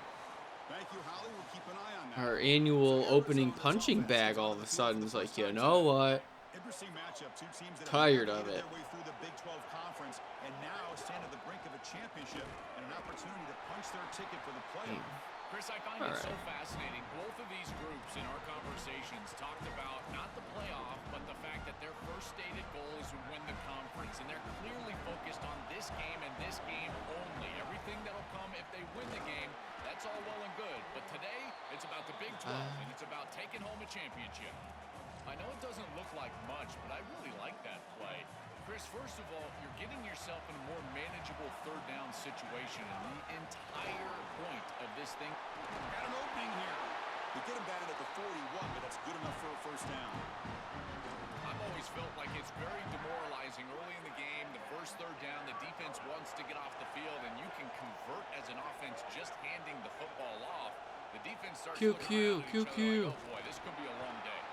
F: Thank you, Holly. We'll keep an eye on that.
A: Our annual opening punching bag all of a sudden is like, you know what?
F: Interesting matchup. Two teams that
A: Tired
F: have
A: of
F: navigated
A: it.
F: their way through the Big 12 Conference and now stand at the brink of a championship and an opportunity to punch their ticket for the playoff.
B: Chris, I find it so fascinating. Both of these groups in our conversations talked about not the playoff, but the fact that their first stated goal is to win the conference. And they're clearly focused on this game and this game only. Everything that'll come if they win the game, that's all well and good. But today, it's about the Big 12, and it's about taking home a championship. I know it doesn't look like much, but I really like that play. Chris, first of all, you're getting yourself in a more manageable third down situation, and the entire point of this thing.
F: Got an opening here. We get him down at the 41, but that's good enough for a first down.
B: I've always felt like it's very demoralizing early in the game. The first third down, the defense wants to get off the field, and you can convert as an offense just handing the football off. The defense starts looking around at each other like, oh boy, this could be a long day.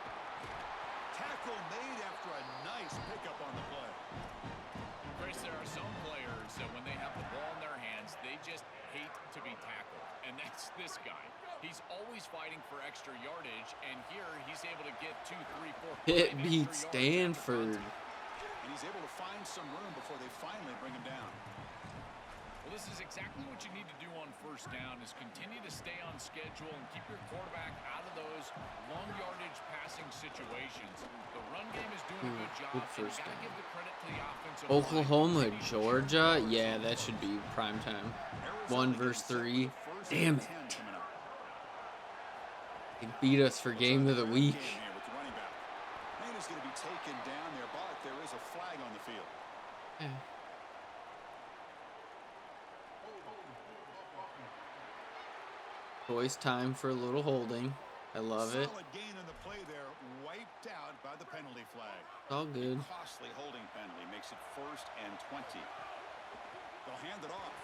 F: Tackle made after a nice pickup on the play.
B: Chris, there are some players that when they have the ball in their hands, they just hate to be tackled. And that's this guy. He's always fighting for extra yardage, and here he's able to get 2, 3, 4, 5
A: It
B: extra
A: beat
B: yards
A: Stanford.
F: And he's able to find some room before they finally bring him down.
B: Well, this is exactly what you need to do on first down is continue to stay on schedule and keep your quarterback out of those long yardage passing situations. The run game is doing a good job.
A: good
B: And
A: first
B: you gotta
A: down.
B: give the credit to the offensive
A: Oklahoma,
B: line.
A: Georgia. Yeah, that should be prime time. 1 versus 3. Damn it. They beat us for game of the week.
F: And is going to be taken down there, but there is a flag on the field.
A: Yeah. Choice time for a little holding. I love it.
F: Solid gain in the play there, wiped out by the penalty flag.
A: It's all good.
F: Costly holding penalty makes it 1st and 20. They'll hand it off.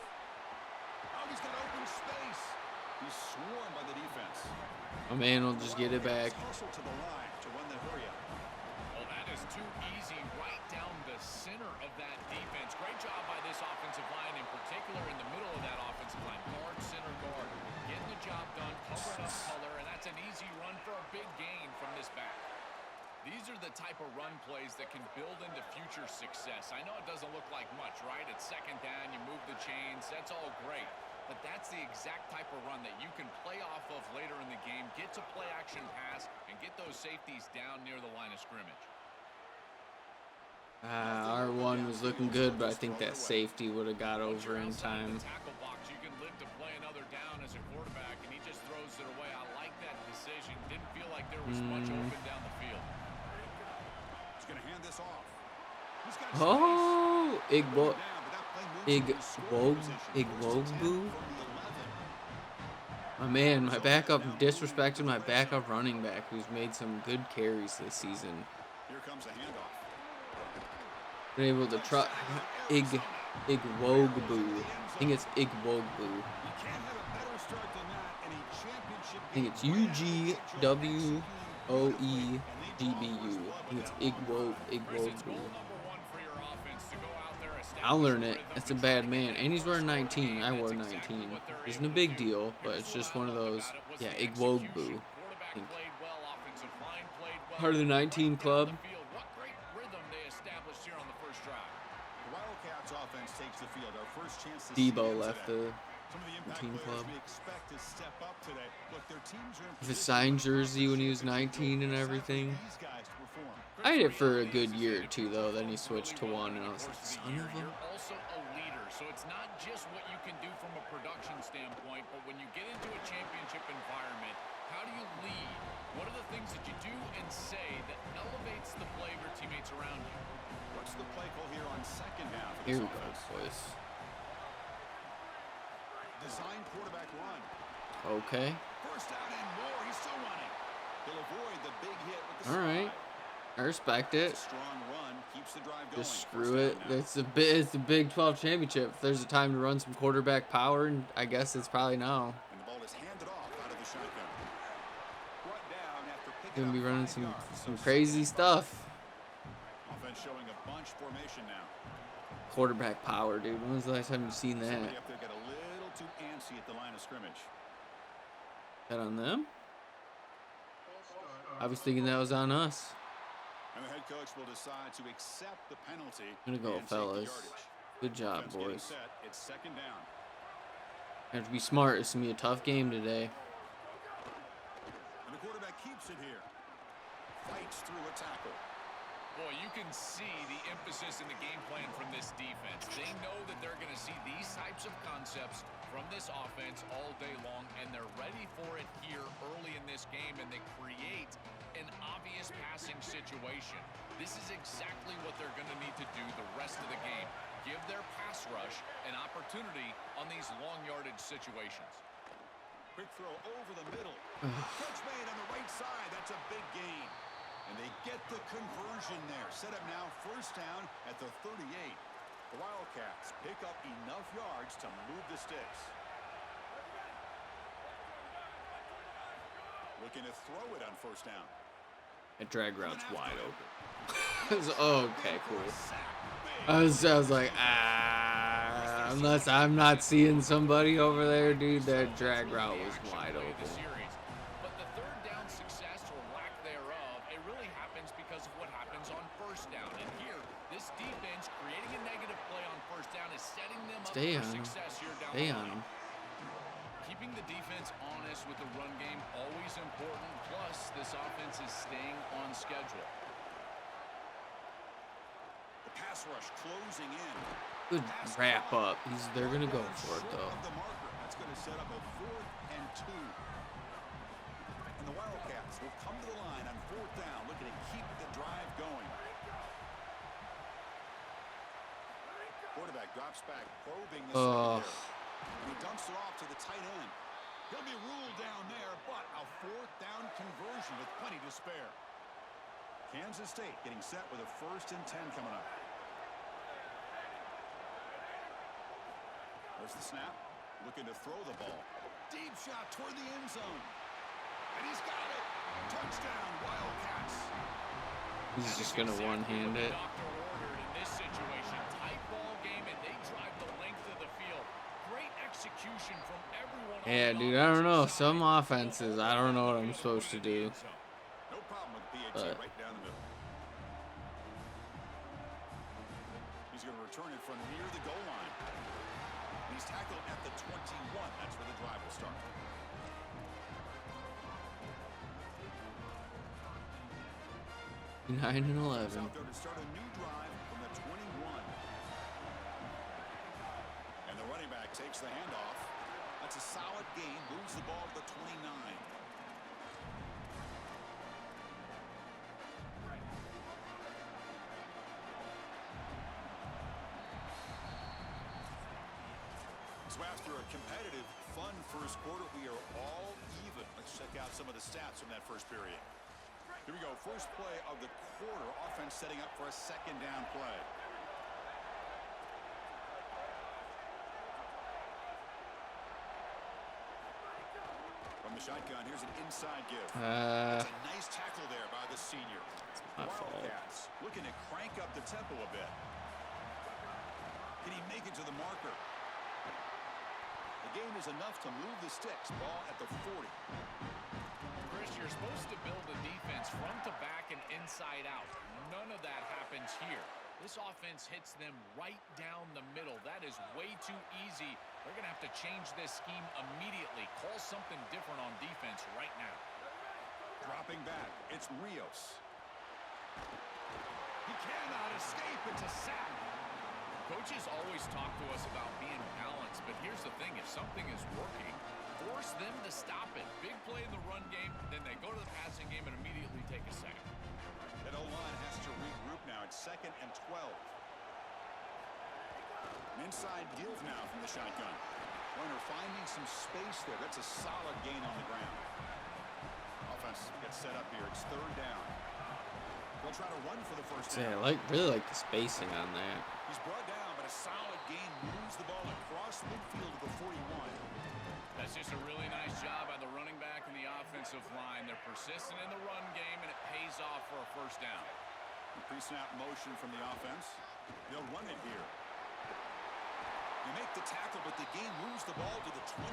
F: Oh, he's got open space. He's swarmed by the defense.
A: Oh man, we'll just get it back.
F: Hustle to the line to run the hurry up.
B: Well, that is too easy right down the center of that defense. Great job by this offensive line, in particular in the middle of that offensive line. Guard, center, guard. Getting the job done, covering up color, and that's an easy run for a big gain from this back. These are the type of run plays that can build into future success. I know it doesn't look like much, right? It's second down, you move the chains, that's all great. But that's the exact type of run that you can play off of later in the game, get to play action pass, and get those safeties down near the line of scrimmage.
A: Our one was looking good, but I think that safety would have got over in time.
B: Tackle box, you can live to play another down as a quarterback, and he just throws it away. I like that decision. Didn't feel like there was much open down the field.
F: He's going to hand this off. He's got
A: Oh,
F: Igbo.
A: Igbogu. My man, my backup disrespected my backup running back, who's made some good carries this season.
F: Here comes a handoff.
A: Been able to try Igwogbu. I think it's Igwogbu.
F: You can't have a better start than that in a championship
A: I think it's Ugwoegbu. I think it's Igwogbu. I'll learn it. That's a bad man. And he's wearing 19. I wore 19. Isn't a big deal, but it's just one of those. Yeah, Igwogbu. I think. Part of the 19 club.
B: What great rhythm they established here on the first drive.
F: The Wildcats offense takes the field. Our first chance to
A: Debo
F: see it
A: left
F: today.
A: the
F: Some of the impact
A: team
F: players
A: club.
F: we expect to step up today. Look, their teams are in
A: His signed jersey when he was 19 and everything.
F: these guys to perform.
A: I had it for a good year or two, though. Then he switched to 1, and I was like, son of a...
B: You're also a leader, so it's not just what you can do from a production standpoint, but when you get into a championship environment, how do you lead? What are the things that you do and say that elevates the play of your teammates around you?
F: What's the play call here on second half? of
A: Here
F: this
A: we go,
F: offense?
A: boys.
F: Design quarterback run.
A: Okay.
F: First down and more. He's still running. He'll avoid the big hit with the
A: All right.
F: slide.
A: I respect it.
F: Strong run keeps keeps the drive going.
A: Just screw it. It's the Big 12 Championship. If there's a time to run some quarterback power, and I guess it's probably now.
F: And the ball is handed off out of the shotgun. Brought down after picking
A: Gonna be
F: up
A: running
F: 5
A: some
F: yards.
A: crazy stuff.
F: Offense showing a bunch formation now.
A: Quarterback power, dude. When was the last time you seen that?
F: Somebody up there got a little too antsy at the line of scrimmage.
A: That on them? I was thinking that was on us.
F: And the head coach will decide to accept the penalty.
A: I'm gonna go,
F: and take the
A: fellas.
F: yardage.
A: Good job,
F: Offense getting
A: boys.
F: set. It's second down.
A: Have to be smart. It's gonna be a tough game today.
F: And the quarterback keeps it here. Fights through a tackle.
G: Boy, you can see the emphasis in the game plan from this defense. They know that they're going to see these types of concepts from this offense all day long, and they're ready for it here early in this game, and they create an obvious passing situation. This is exactly what they're going to need to do the rest of the game. Give their pass rush an opportunity on these long yardage situations.
F: Quick throw over the middle. Catch made on the right side. That's a big gain. And they get the conversion there. Set up now first down at the 38. The Wildcats pick up enough yards to move the sticks. Looking to throw it on first down.
A: That drag route's wide open. Okay, cool. I was like, unless I'm not seeing somebody over there, dude, that drag route was wide open.
G: But the third down success or lack thereof, it really happens because of what happens on first down. And here, this defense creating a negative play on first down is setting them up for success here down the line. Keeping the defense honest with the run game, always important. Plus, this offense is staying on schedule.
F: The pass rush closing in.
A: Good wrap up. They're going to go for it, though.
F: That's going to set up a 4th and 2. And the Wildcats will come to the line on 4th down, looking to keep the drive going. Quarterback drops back, probing the secondary. He dumps it off to the tight end. He'll be ruled down there, but a 4th down conversion with plenty to spare. Kansas State getting set with a 1st and 10 coming up. There's the snap. Looking to throw the ball. Deep shot toward the end zone. And he's got it. Touchdown, Wildcats.
A: He's just going to one-hand it.
G: Doctor ordered in this situation. Tight ball game, and they drive the length of the field. Great execution from everyone.
A: Yeah, dude, I don't know. Some offenses, I don't know what I'm supposed to do.
F: No problem with PAT right down the middle. He's going to return it from near the goal line. He's tackled at the 21. That's where the drive will start.
A: Nine and 11.
F: Out there to start a new drive from the 21. And the running back takes the handoff. That's a solid gain. Moves the ball to the 29. So after a competitive, fun first quarter, we are all even. Let's check out some of the stats from that first period. Here we go. First play of the quarter. Offense setting up for a 2nd down play. From the shotgun, here's an inside give. It's a nice tackle there by the senior.
A: My fault.
F: Wildcats looking to crank up the tempo a bit. Can he make it to the marker? The game is enough to move the sticks. Ball at the 40.
G: Chris, you're supposed to build a defense front to back and inside out. None of that happens here. This offense hits them right down the middle. That is way too easy. They're going to have to change this scheme immediately. Call something different on defense right now.
F: Dropping back, it's Rios. He cannot escape. It's a sack.
G: Coaches always talk to us about being balanced, but here's the thing. If something is working, force them to stop it. Big play in the run game, then they go to the passing game and immediately take a sack.
F: That O-line has to regroup now. It's 2nd and 12. An inside give now from the shotgun. Runner finding some space there. That's a solid gain on the ground. Offense gets set up here. It's 3rd down. They'll try to run for the first
A: Yeah,
F: down.
A: I really like the spacing on that.
F: He's brought down, but a solid gain moves the ball across midfield to the 41.
G: That's just a really nice job by the running back and the offensive line. They're persistent in the run game, and it pays off for a first down.
F: Pre-snap motion from the offense. They'll run it here. You make the tackle, but the gain moves the ball to the 28.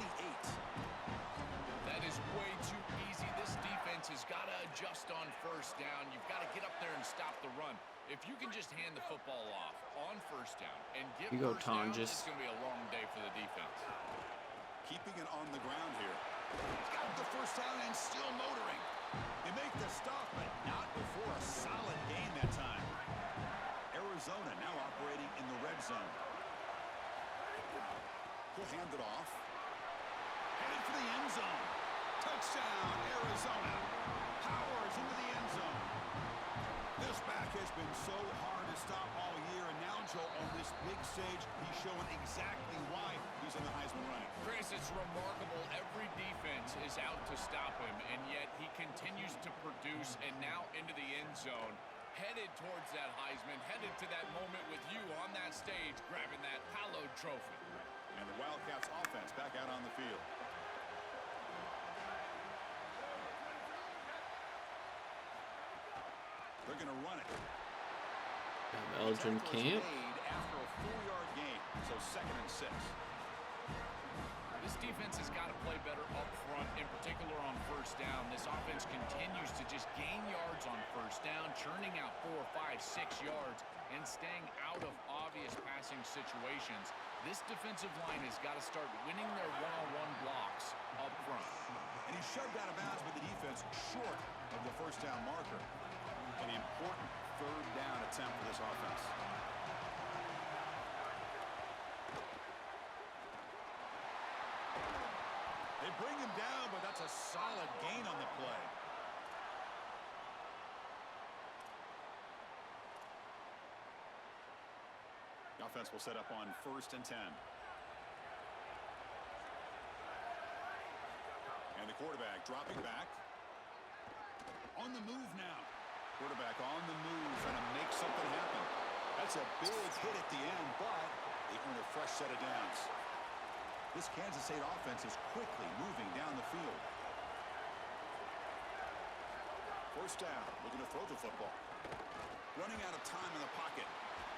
G: That is way too easy. This defense has got to adjust on first down. You've got to get up there and stop the run. If you can just hand the football off on first down and get
A: You go,
G: first down,
A: Tonjes.
G: it's going to be a long day for the defense.
F: Keeping it on the ground here. He's got the first down and still motoring. They make the stop, but not before a solid gain that time. Arizona now operating in the red zone. He'll hand it off. Headed for the end zone. Touchdown, Arizona. Powers into the end zone. This back has been so hard to stop all year, and now, Joe, on this big stage, he's showing exactly why he's in the Heisman running.
G: Chris, it's remarkable. Every defense is out to stop him, and yet he continues to produce, and now into the end zone, headed towards that Heisman, headed to that moment with you on that stage, grabbing that hallowed trophy.
F: And the Wildcats offense back out on the field. They're going to run it.
A: Belgian camp.
F: After a 4-yard gain, so 2nd and 6.
G: This defense has got to play better up front, in particular on first down. This offense continues to just gain yards on first down, churning out 4, 5, 6 yards, and staying out of obvious passing situations. This defensive line has got to start winning their one-on-one blocks up front.
F: And he's shoved out of bounds with the defense short of the first down marker. An important 3rd down attempt for this offense. They bring him down, but that's a solid gain on the play. The offense will set up on 1st and 10. And the quarterback dropping back. On the move now. Quarterback on the move, trying to make something happen. That's a big hit at the end, but they earn a fresh set of downs. This Kansas State offense is quickly moving down the field. First down, looking to throw the football. Running out of time in the pocket.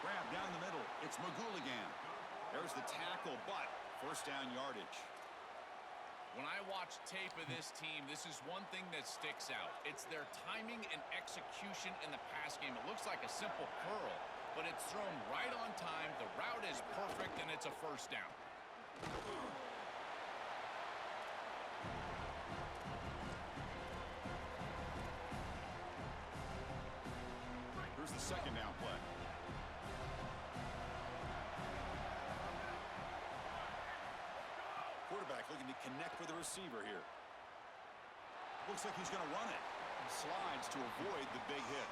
F: Grab down the middle. It's Magouligan. There's the tackle, but first down yardage.
G: When I watch tape of this team, this is one thing that sticks out. It's their timing and execution in the pass game. It looks like a simple curl, but it's thrown right on time. The route is perfect, and it's a first down.
F: Here's the 2nd down play. Quarterback looking to connect with the receiver here. Looks like he's going to run it. Slides to avoid the big hit.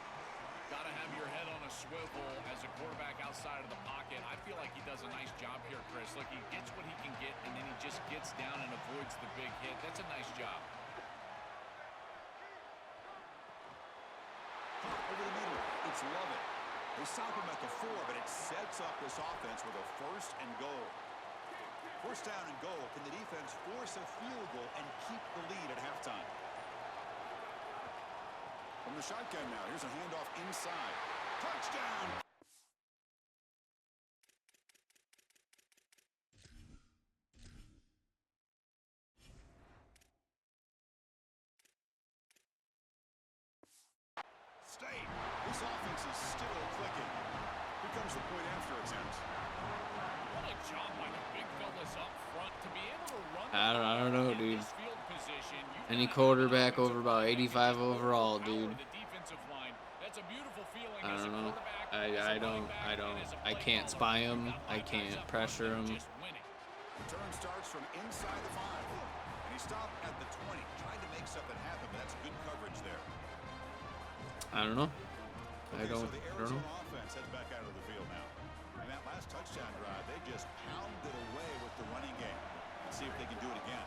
G: Got to have your head on a swivel as a quarterback outside of the pocket. I feel like he does a nice job here, Chris. Like, he gets what he can get, and then he just gets down and avoids the big hit. That's a nice job.
F: Hop over the middle. It's Lovett. They stop him at the 4, but it sets up this offense with a 1st and goal. First down and goal. Can the defense force a field goal and keep the lead at halftime? From the shotgun now, here's a handoff inside. Touchdown! State. This offense is still clicking. Here comes the point after attempt.
G: What a job by the big fellas up front to be able to run.
A: I don't know, dude.
G: This field position,
A: Any quarterback over about 85 overall, dude.
G: The defensive line. That's a beautiful feeling
A: I
G: as a
A: don't know.
G: quarterback,
A: I
G: as a running
A: don't.
G: back,
A: I
G: and
A: don't.
G: as a
A: I
G: play
A: can't
G: caller.
A: spy him.
G: Got
A: I
G: five
A: can't
G: guys up
A: pressure
G: front and
A: him.
G: just winning.
F: Return starts from inside the 5. And he stopped at the 20. Trying to make something happen, but that's good coverage there.
A: I don't know. I
F: Okay,
A: don't.
F: so the
A: I don't
F: Arizona
A: know.
F: offense heads back out of the field now. And that last touchdown drive, they just pounded away with the running game. Let's see if they can do it again.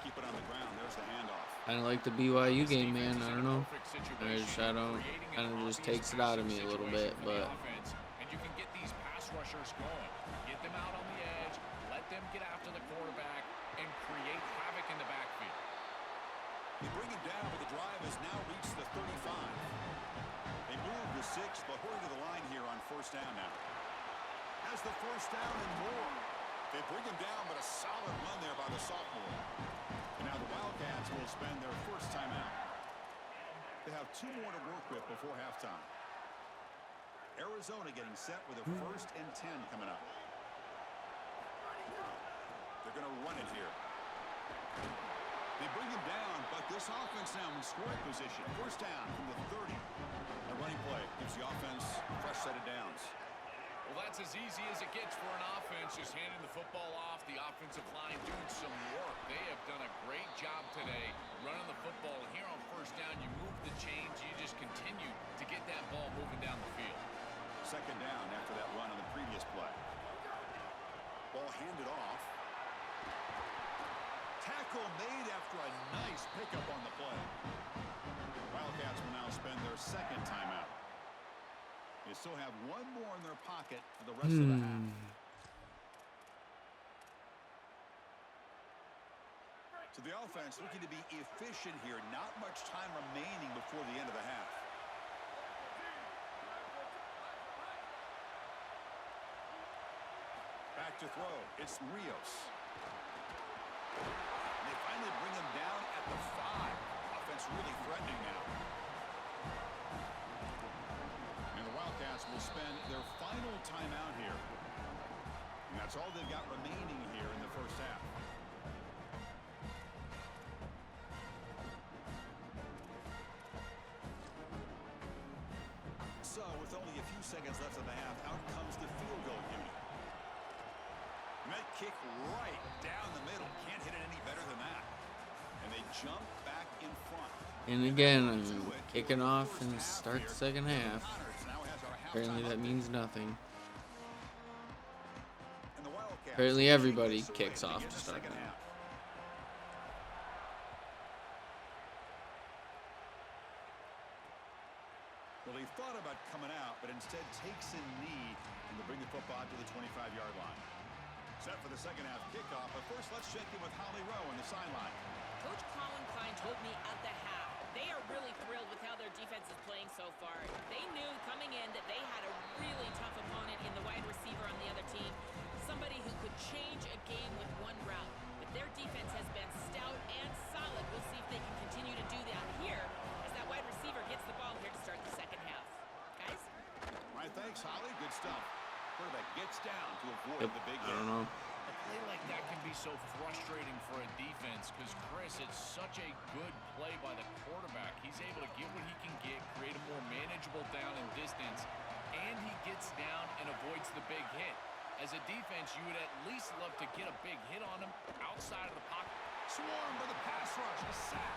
F: Keep it on the ground. There's the handoff.
A: Kind of like the BYU game, man. I don't know. I don't. Kind of just takes it out of me a little bit, but.
G: And you can get these pass rushers going. Get them out on the edge. Let them get after the quarterback and create havoc in the backfield.
F: They bring him down, but the drive has now reached the 35. They move the 6, but hurry to the line here on first down now. Has the first down and more. They bring him down, but a solid run there by the sophomore. And now the Wildcats will spend their first timeout. They have 2 more to work with before halftime. Arizona getting set with a 1st and 10 coming up. They're going to run it here. They bring him down, but this offense now in scoring position. First down from the 30. A running play gives the offense a fresh set of downs.
G: Well, that's as easy as it gets for an offense, just handing the football off. The offensive line doing some work. They have done a great job today running the football. Here on first down, you move the chains. You just continue to get that ball moving down the field.
F: Second down after that run on the previous play. Ball handed off. Tackle made after a nice pickup on the play. Wildcats will now spend their second timeout. They still have 1 more in their pocket for the rest of the half. So the offense looking to be efficient here. Not much time remaining before the end of the half. Back to throw. It's Rios. They finally bring him down at the 5. Offense really threatening now. And the Wildcats will spend their final timeout here. And that's all they've got remaining here in the first half. So with only a few seconds left in the half, out comes the field goal unit. And that kick right down the middle. Can't hit it any better than that. And they jump back in front.
A: And again, I'm kicking off and start the second half. Apparently that means nothing. Apparently everybody kicks off to start the half.
F: Well, he thought about coming out, but instead takes a knee and they bring the football to the 25-yard line. Set for the second half kickoff, but first let's check in with Holly Rowe on the sideline.
C: Coach Colin Klein told me at the half they are really thrilled with how their defense is playing so far. They knew coming in that they had a really tough opponent in the wide receiver on the other team, somebody who could change a game with one route. But their defense has been stout and solid. We'll see if they can continue to do that here as that wide receiver gets the ball here to start the second half. Guys?
F: All right, thanks, Holly. Good stuff. Quarterback gets down to avoid the big hit.
A: I don't know.
G: A play like that can be so frustrating for a defense because, Chris, it's such a good play by the quarterback. He's able to get what he can get, create a more manageable down and distance, and he gets down and avoids the big hit. As a defense, you would at least love to get a big hit on him outside of the pocket.
F: Swarmed by the pass rush, a sack.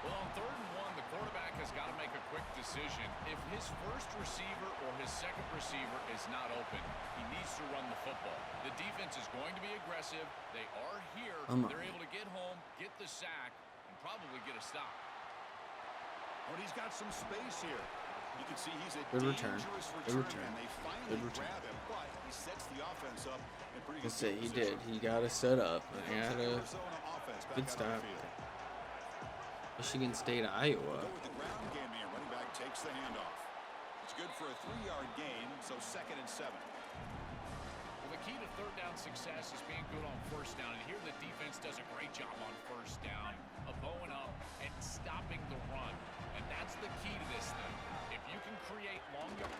G: Well, on 3rd and 1, the quarterback has got to make a quick decision. If his first receiver or his second receiver is not open, he needs to run the football. The defense is going to be aggressive. They are here. They're able to get home, get the sack, and probably get a stop.
F: Oh, he's got some space here. You can see he's a
A: Good return.
F: Good return. And they finally grab him, but he sets the offense up in pretty good
A: Say he did. He got to set up. He had a good stop. Michigan State, Iowa.
F: Go with the ground game here. Running back takes the handoff. It's good for a 3-yard gain, so 2nd and 7.
G: Well, the key to 3rd down success is being good on 1st down. And here the defense does a great job on 1st down of bowing up and stopping the run. And that's the key to this thing. If you can create longer.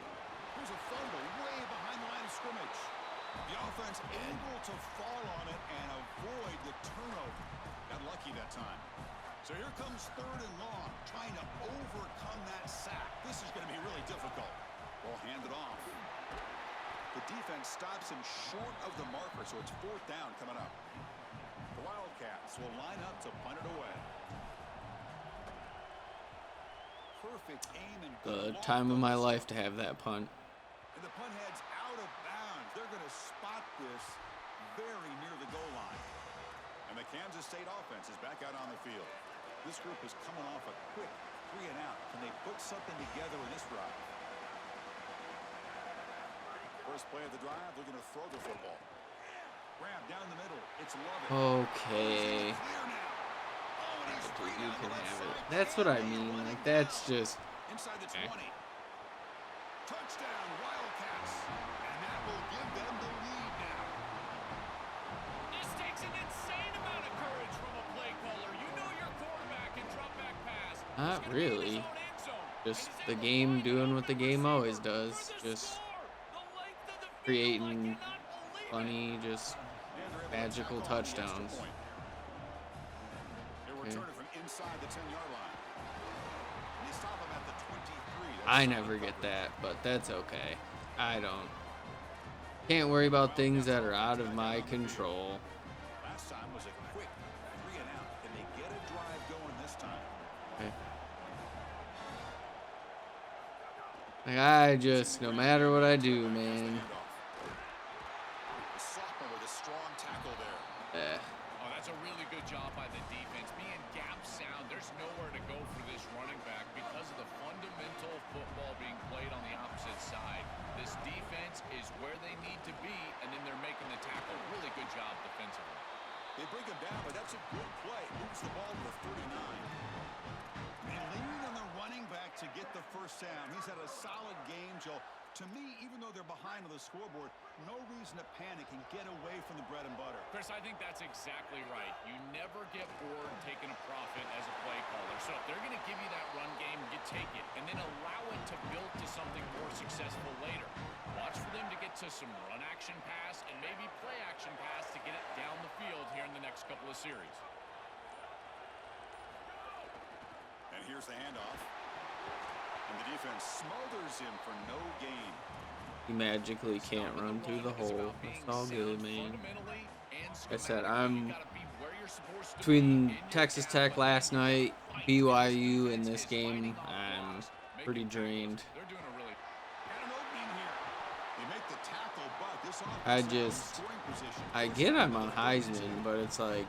F: Here's a fumble way behind the line of scrimmage. The offense able to fall on it and avoid the turnover. Got lucky that time. So here comes 3rd and long, trying to overcome that sack. This is going to be really difficult. Ball handed off. The defense stops him short of the marker, so it's 4th down coming up. The Wildcats will line up to punt it away. Perfect aim and
A: The time of my life to have that punt.
F: And the punt heads out of bounds. They're going to spot this very near the goal line. And the Kansas State offense is back out on the field. This group is coming off a quick 3 and out. Can they put something together in this drive? First play of the drive, they're going to throw the football. Grab down the middle. It's Lovett.
A: Okay. Dude, you can have it. That's what I mean. Like, that's just...
F: Inside the 20. Touchdown, Wildcats. And that will give them the lead now.
G: This takes an insane amount of courage from a play caller. You know your quarterback can drop back pass.
A: Not really. Just the game doing what the game always does. Just creating funny, just magical touchdowns. Okay. I never get that, but that's okay. I don't. Can't worry about things that are out of my control.
F: Last time was a quick 3 and out. Can they get a drive going this time?
A: Okay. Like, I just, no matter what I do, man.
F: The sophomore with a strong tackle there.
G: Oh, that's a really good job by the defense. Being gap sound, there's nowhere to go for this running back because of the fundamental football being played on the opposite side. This defense is where they need to be, and then they're making the tackle. Really good job defensively.
F: They bring him down, but that's a good play. Moves the ball to the 39. They lean on the running back to get the first down. He's had a solid game, Joe. To me, even though they're behind on the scoreboard, no reason to panic and get away from the bread and butter.
G: Chris, I think that's exactly right. You never get bored taking a profit as a play caller. So if they're going to give you that run game, you take it, and then allow it to build to something more successful later. Watch for them to get to some run action pass and maybe play action pass to get it down the field here in the next couple of series.
F: And here's the handoff. And the defense smothers him for no gain.
A: You magically can't run through the hole. It's all good, man. Like I said, I'm between Texas Tech last night, BYU, and this game. I'm pretty drained. I get I'm on Heisman, but it's like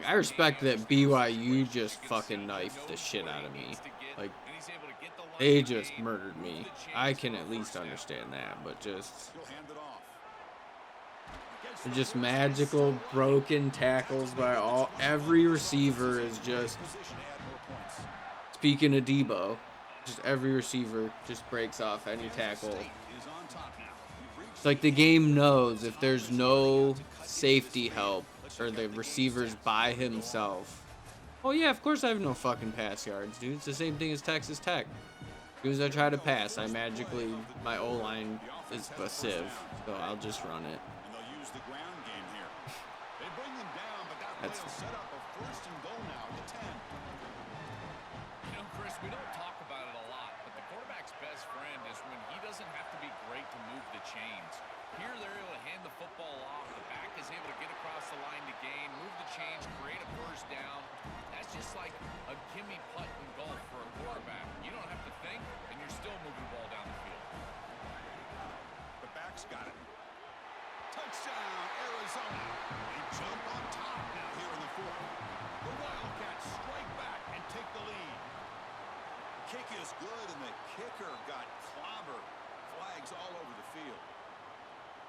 A: I respect that BYU just fucking knifed the shit out of me. Like, they just murdered me. I can at least understand that, but just magical broken tackles by every receiver is just, speaking of Debo, just every receiver just breaks off any tackle. It's like the game knows if there's no safety help or the receiver's by himself. Oh yeah, of course I have no fucking pass yards, dude. It's the same thing as Texas Tech. As soon as I try to pass, my O-line is a sieve, so I'll just run it.
F: And they'll use the ground game here. They bring them down, but that will set up a first and goal now at the 10.
G: You know, Chris, we don't talk about it a lot, but the quarterback's best friend is when he doesn't have to be great to move the chains. Here, they're able to hand the football off. The back is able to get across the line to gain, move the chains, create a first down. That's just like a gimme putt in golf for a quarterback. You don't have to think, and you're still moving the ball down the field.
F: The back's got it. Touchdown, Arizona. They jump on top now here in the fourth. The Wildcats strike back and take the lead. Kick is good, and the kicker got clobbered. Flags all over the field.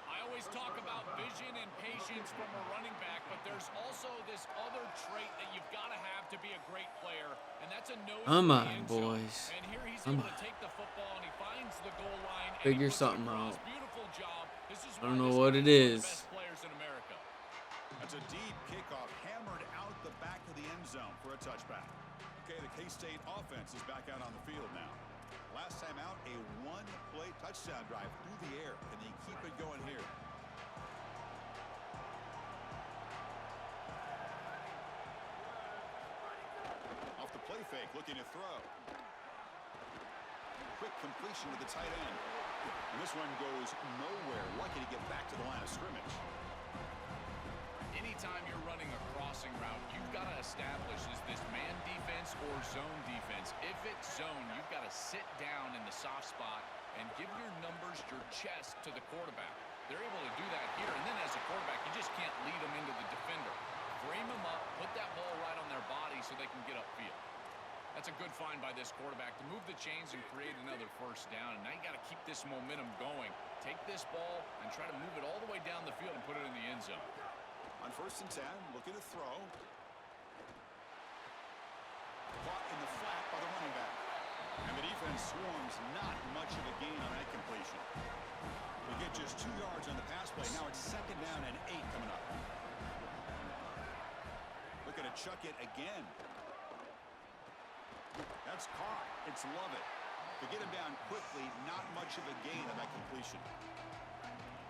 G: I always talk about vision and patience from a running back, but there's also this other trait that you've got to have to be a great player, and that's a nose.
A: Come on, boys.
G: And here he's able to take the football and he finds the goal line.
A: Figure something out.
G: Beautiful job. This is
A: I don't know what it is.
G: Best players in America.
F: That's a deep kickoff, hammered out the back of the end zone for a touchback. Okay, the K-State offense is back out on the field now. Last time out, a one-play touchdown drive through the air. Can they keep it going here? Off the play fake, looking to throw. Quick completion to the tight end. And this one goes nowhere. Lucky to get back to the line of scrimmage.
G: Anytime you're running a crossing route, you've got to establish, is this man defense or zone defense? If it's zone, you've got to sit down in the soft spot and give your numbers, your chest to the quarterback. They're able to do that here, and then as a quarterback, you just can't lead them into the defender. frame them up, put that ball right on their body so they can get upfield. That's a good find by this quarterback to move the chains and create another first down. And now you got to keep this momentum going. Take this ball and try to move it all the way down the field and put it in the end zone.
F: On 1st and 10, looking to throw. Caught in the flat by the running back. And the defense swarms, not much of a gain on that completion. We get just 2 yards on the pass play. Now it's 2nd down and 8 coming up. Looking to chuck it again. That's caught. It's Lovett. To get him down quickly, not much of a gain on that completion.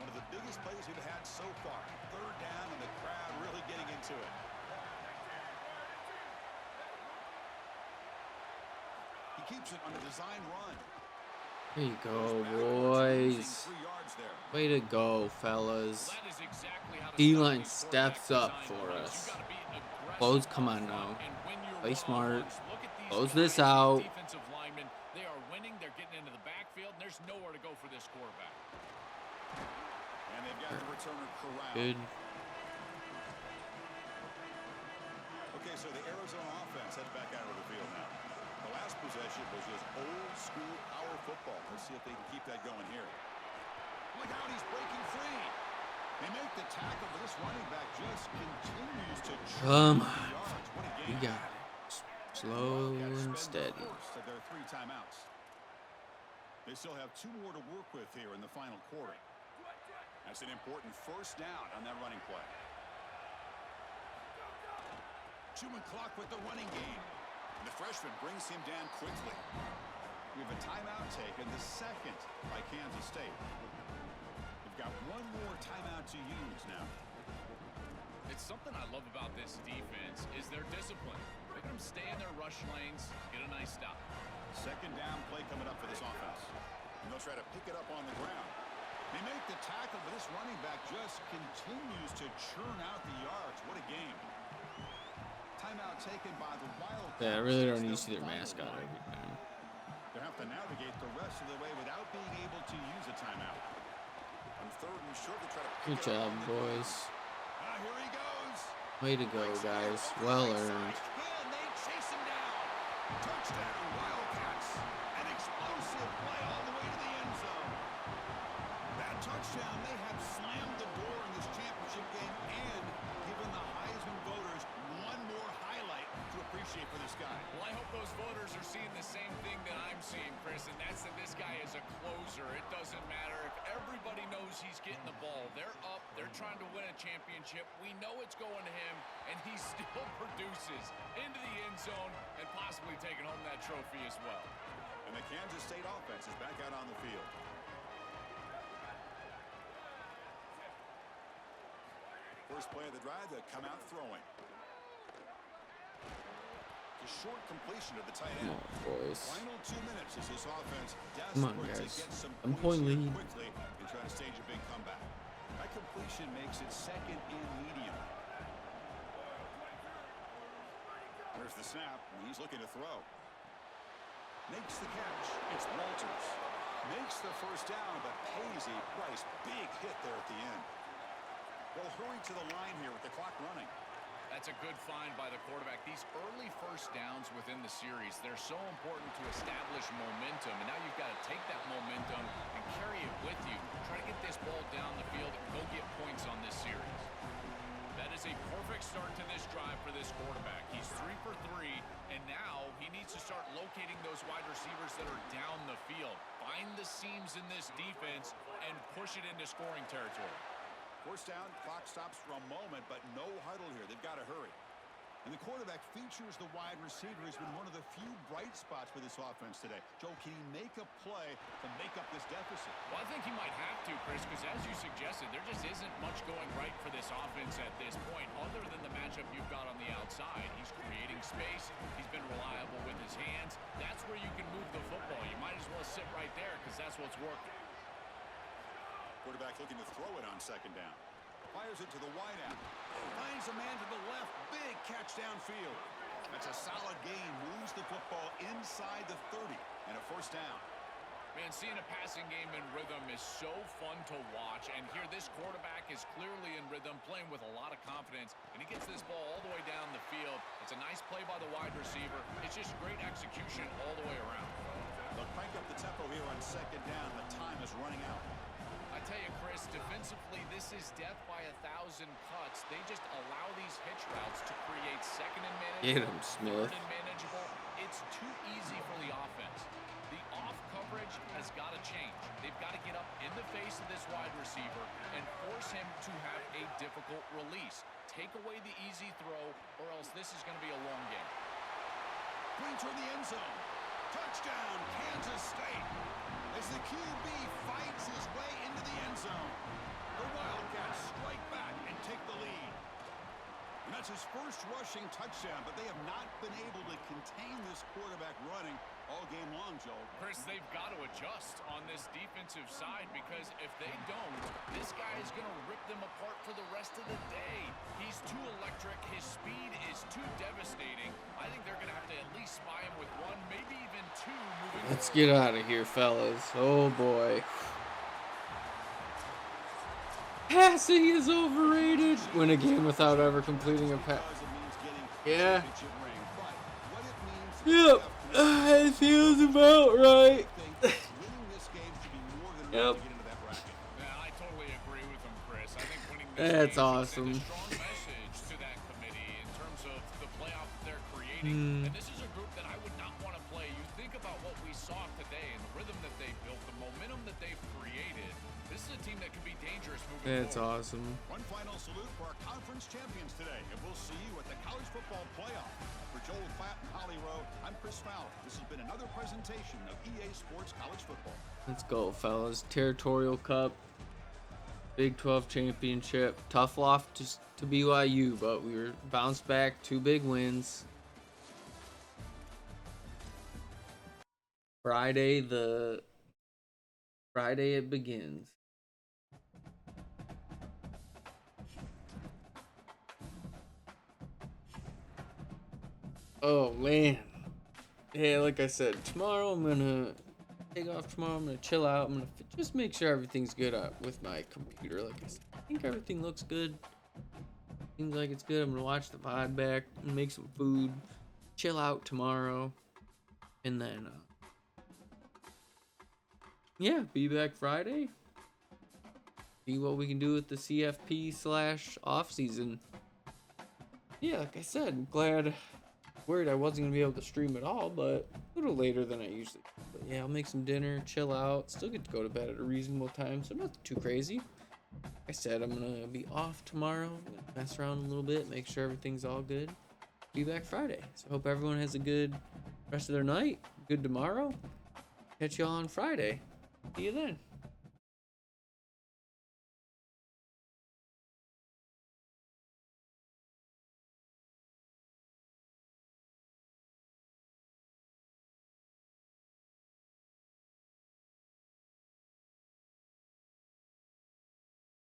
F: One of the biggest plays we've had so far. 3rd down and the crowd really getting into it. He keeps it on a design run.
A: There you go, boys. Way to go, fellas.
G: That is exactly how to
A: D-line
G: stop these
A: steps
G: quarterbacks
A: up
G: design
A: for
G: runs.
A: us.
G: You gotta be aggressive
A: Close, come
G: up
A: on
G: front
A: now.
G: and win your
A: Play smart.
G: one-on-ones. Look at these
A: Close
G: guys,
A: this
G: these
A: out.
G: defensive linemen. They are winning. They're getting into the backfield, and there's nowhere to go for this quarterback.
F: And they've got the returner corralled.
A: Good.
F: Okay, so the Arizona offense heads back out of the field now. The last possession was just old school power football. Let's see if they can keep that going here. Look out, he's breaking free. They make the tackle, but this running back just continues to
A: Come
F: churn
A: on.
F: yards. What a
A: We
F: game.
A: got it. Slow
F: Wildcats
A: and
F: spend the
A: steady.
F: first of their 3 timeouts. They still have 2 more to work with here in the final quarter. That's an important first down on that running play. Chewing clock with the running game. And the freshman brings him down quickly. We have a timeout taken, the 2nd by Kansas State. We've got 1 more timeout to use now.
G: It's something I love about this defense is their discipline. Look at them stay in their rush lanes, get a nice stop.
F: 2nd down play coming up for this offense. And they'll try to pick it up on the ground. They make the tackle, but this running back just continues to churn out the yards. What a game. Timeout taken by the Wildcats.
A: Yeah, I really don't need to
F: It's
A: see their
F: final
A: mascot
F: play.
A: every time.
F: They have to navigate the rest of the way without being able to use a timeout. On 3rd and short, they try to pick
A: Good
F: it up
A: job,
F: on the ground.
A: boys.
F: Here he goes.
A: Way to go, guys. Well earned.
F: And they chase him down. Touchdown, Wildcats. An explosive play all the way to the end zone. That touchdown may have slammed the door in this championship game and given the Heisman voters 1 more highlight to appreciate for this guy.
G: Well, I hope those voters are seeing the same thing that I'm seeing, Chris, and that's that this guy is a closer. It doesn't matter if everybody knows he's getting the ball. They're up. They're trying to win a championship. We know it's going to him, and he still produces into the end zone and possibly taking home that trophy as well.
F: And the Kansas State offense is back out on the field. First play of the drive, they come out throwing. A short completion of the tight
A: Come
F: end.
A: on, boys.
F: Final 2 minutes as this offense
A: Come on,
F: desperate to
A: guys.
F: get some
A: I'm
F: points
A: point
F: here
A: lead.
F: quickly and try to stage a big comeback. That completion makes it 2nd and medium. There's the snap, and he's looking to throw. Makes the catch. It's Walters. Makes the first down, but pays a price. Big hit there at the end. They'll hurry to the line here with the clock running.
G: That's a good find by the quarterback. These early first downs within the series, they're so important to establish momentum. And now you've got to take that momentum and carry it with you. Try to get this ball down the field and go get points on this series. That is a perfect start to this drive for this quarterback. He's 3 for 3, and now he needs to start locating those wide receivers that are down the field. Find the seams in this defense and push it into scoring territory.
F: First down, clock stops for a moment, but no huddle here. They've got to hurry. And the quarterback features the wide receiver. Has been one of the few bright spots for this offense today. Joe, can he make a play to make up this deficit?
G: Well, I think he might have to, Chris, because as you suggested, there just isn't much going right for this offense at this point, other than the matchup you've got on the outside. He's creating space. He's been reliable with his hands. That's where you can move the football. You might as well sit right there because that's what's working.
F: Quarterback looking to throw it on 2nd down. Fires it to the wide out. Finds a man to the left. Big catch downfield. That's a solid gain. Moves the football inside the 30 and a first down.
G: Man, seeing a passing game in rhythm is so fun to watch, and here this quarterback is clearly in rhythm, playing with a lot of confidence, and he gets this ball all the way down the field. It's a nice play by the wide receiver. It's just great execution all the way around.
F: They'll crank up the tempo here on second down. The time is running out.
G: I tell you, Chris, defensively, this is death by 1,000 cuts. They just allow these hitch routes to create second and
A: Get
G: manageable,
A: him, Smith.
G: third and manageable. It's too easy for the offense. The off coverage has got to change. They've got to get up in the face of this wide receiver and force him to have a difficult release. Take away the easy throw, or else this is going to be a long game.
F: Brings her in the end zone. Touchdown, Kansas State. As the QB fights his way into the end zone. The Wildcats strike back and take the lead. And that's his first rushing touchdown, but they have not been able to contain this quarterback running all game long, Joe.
G: Chris, they've got to adjust on this defensive side, because if they don't, this guy is going to rip them apart for the rest of the day. He's too electric. His speed is too devastating. I think they're going to have to at least spy him with one, maybe even two moving
A: Let's
G: forward.
A: get out of here, fellas. Oh boy. Passing is overrated. Win a game without ever completing a pass. Yeah. Yep. It feels about right. Yep.
G: Yeah, I totally agree with him, Chris. I think winning this
A: That's
G: game
A: awesome.
G: sends a strong message to that committee in terms of the playoff that they're creating. And this is a group that I would not want to play. You think about what we saw today and the rhythm that they built, the momentum that they've created. This is a team that can be dangerous moving
A: That's
G: forward.
A: awesome.
F: One final salute for our conference champions today, and we'll see you at the college football playoff. For Joel Klatt and Holly Rowe, I'm Chris Fowler. This has been another presentation of EA Sports College Football.
A: Let's go, fellas. Territorial Cup, Big 12 Championship. Tough loss to BYU, but we were bounced back. 2 big wins. Friday it begins. Oh man. Yeah, like I said, tomorrow I'm gonna take off tomorrow. I'm gonna chill out. I'm gonna just make sure everything's good with my computer. Like I said, I think everything looks good. Seems like it's good. I'm gonna watch the pod back and make some food. Chill out tomorrow, and then yeah, be back Friday. See what we can do with the CFP / off season. Yeah, like I said, I'm worried I wasn't gonna be able to stream at all, but a little later than I usually do. But yeah, I'll make some dinner, chill out, still get to go to bed at a reasonable time, so nothing too crazy. Like I said, I'm gonna be off tomorrow, mess around a little bit, make sure everything's all good. Be back Friday. So hope everyone has a good rest of their night, good tomorrow. Catch y'all on Friday. See you then.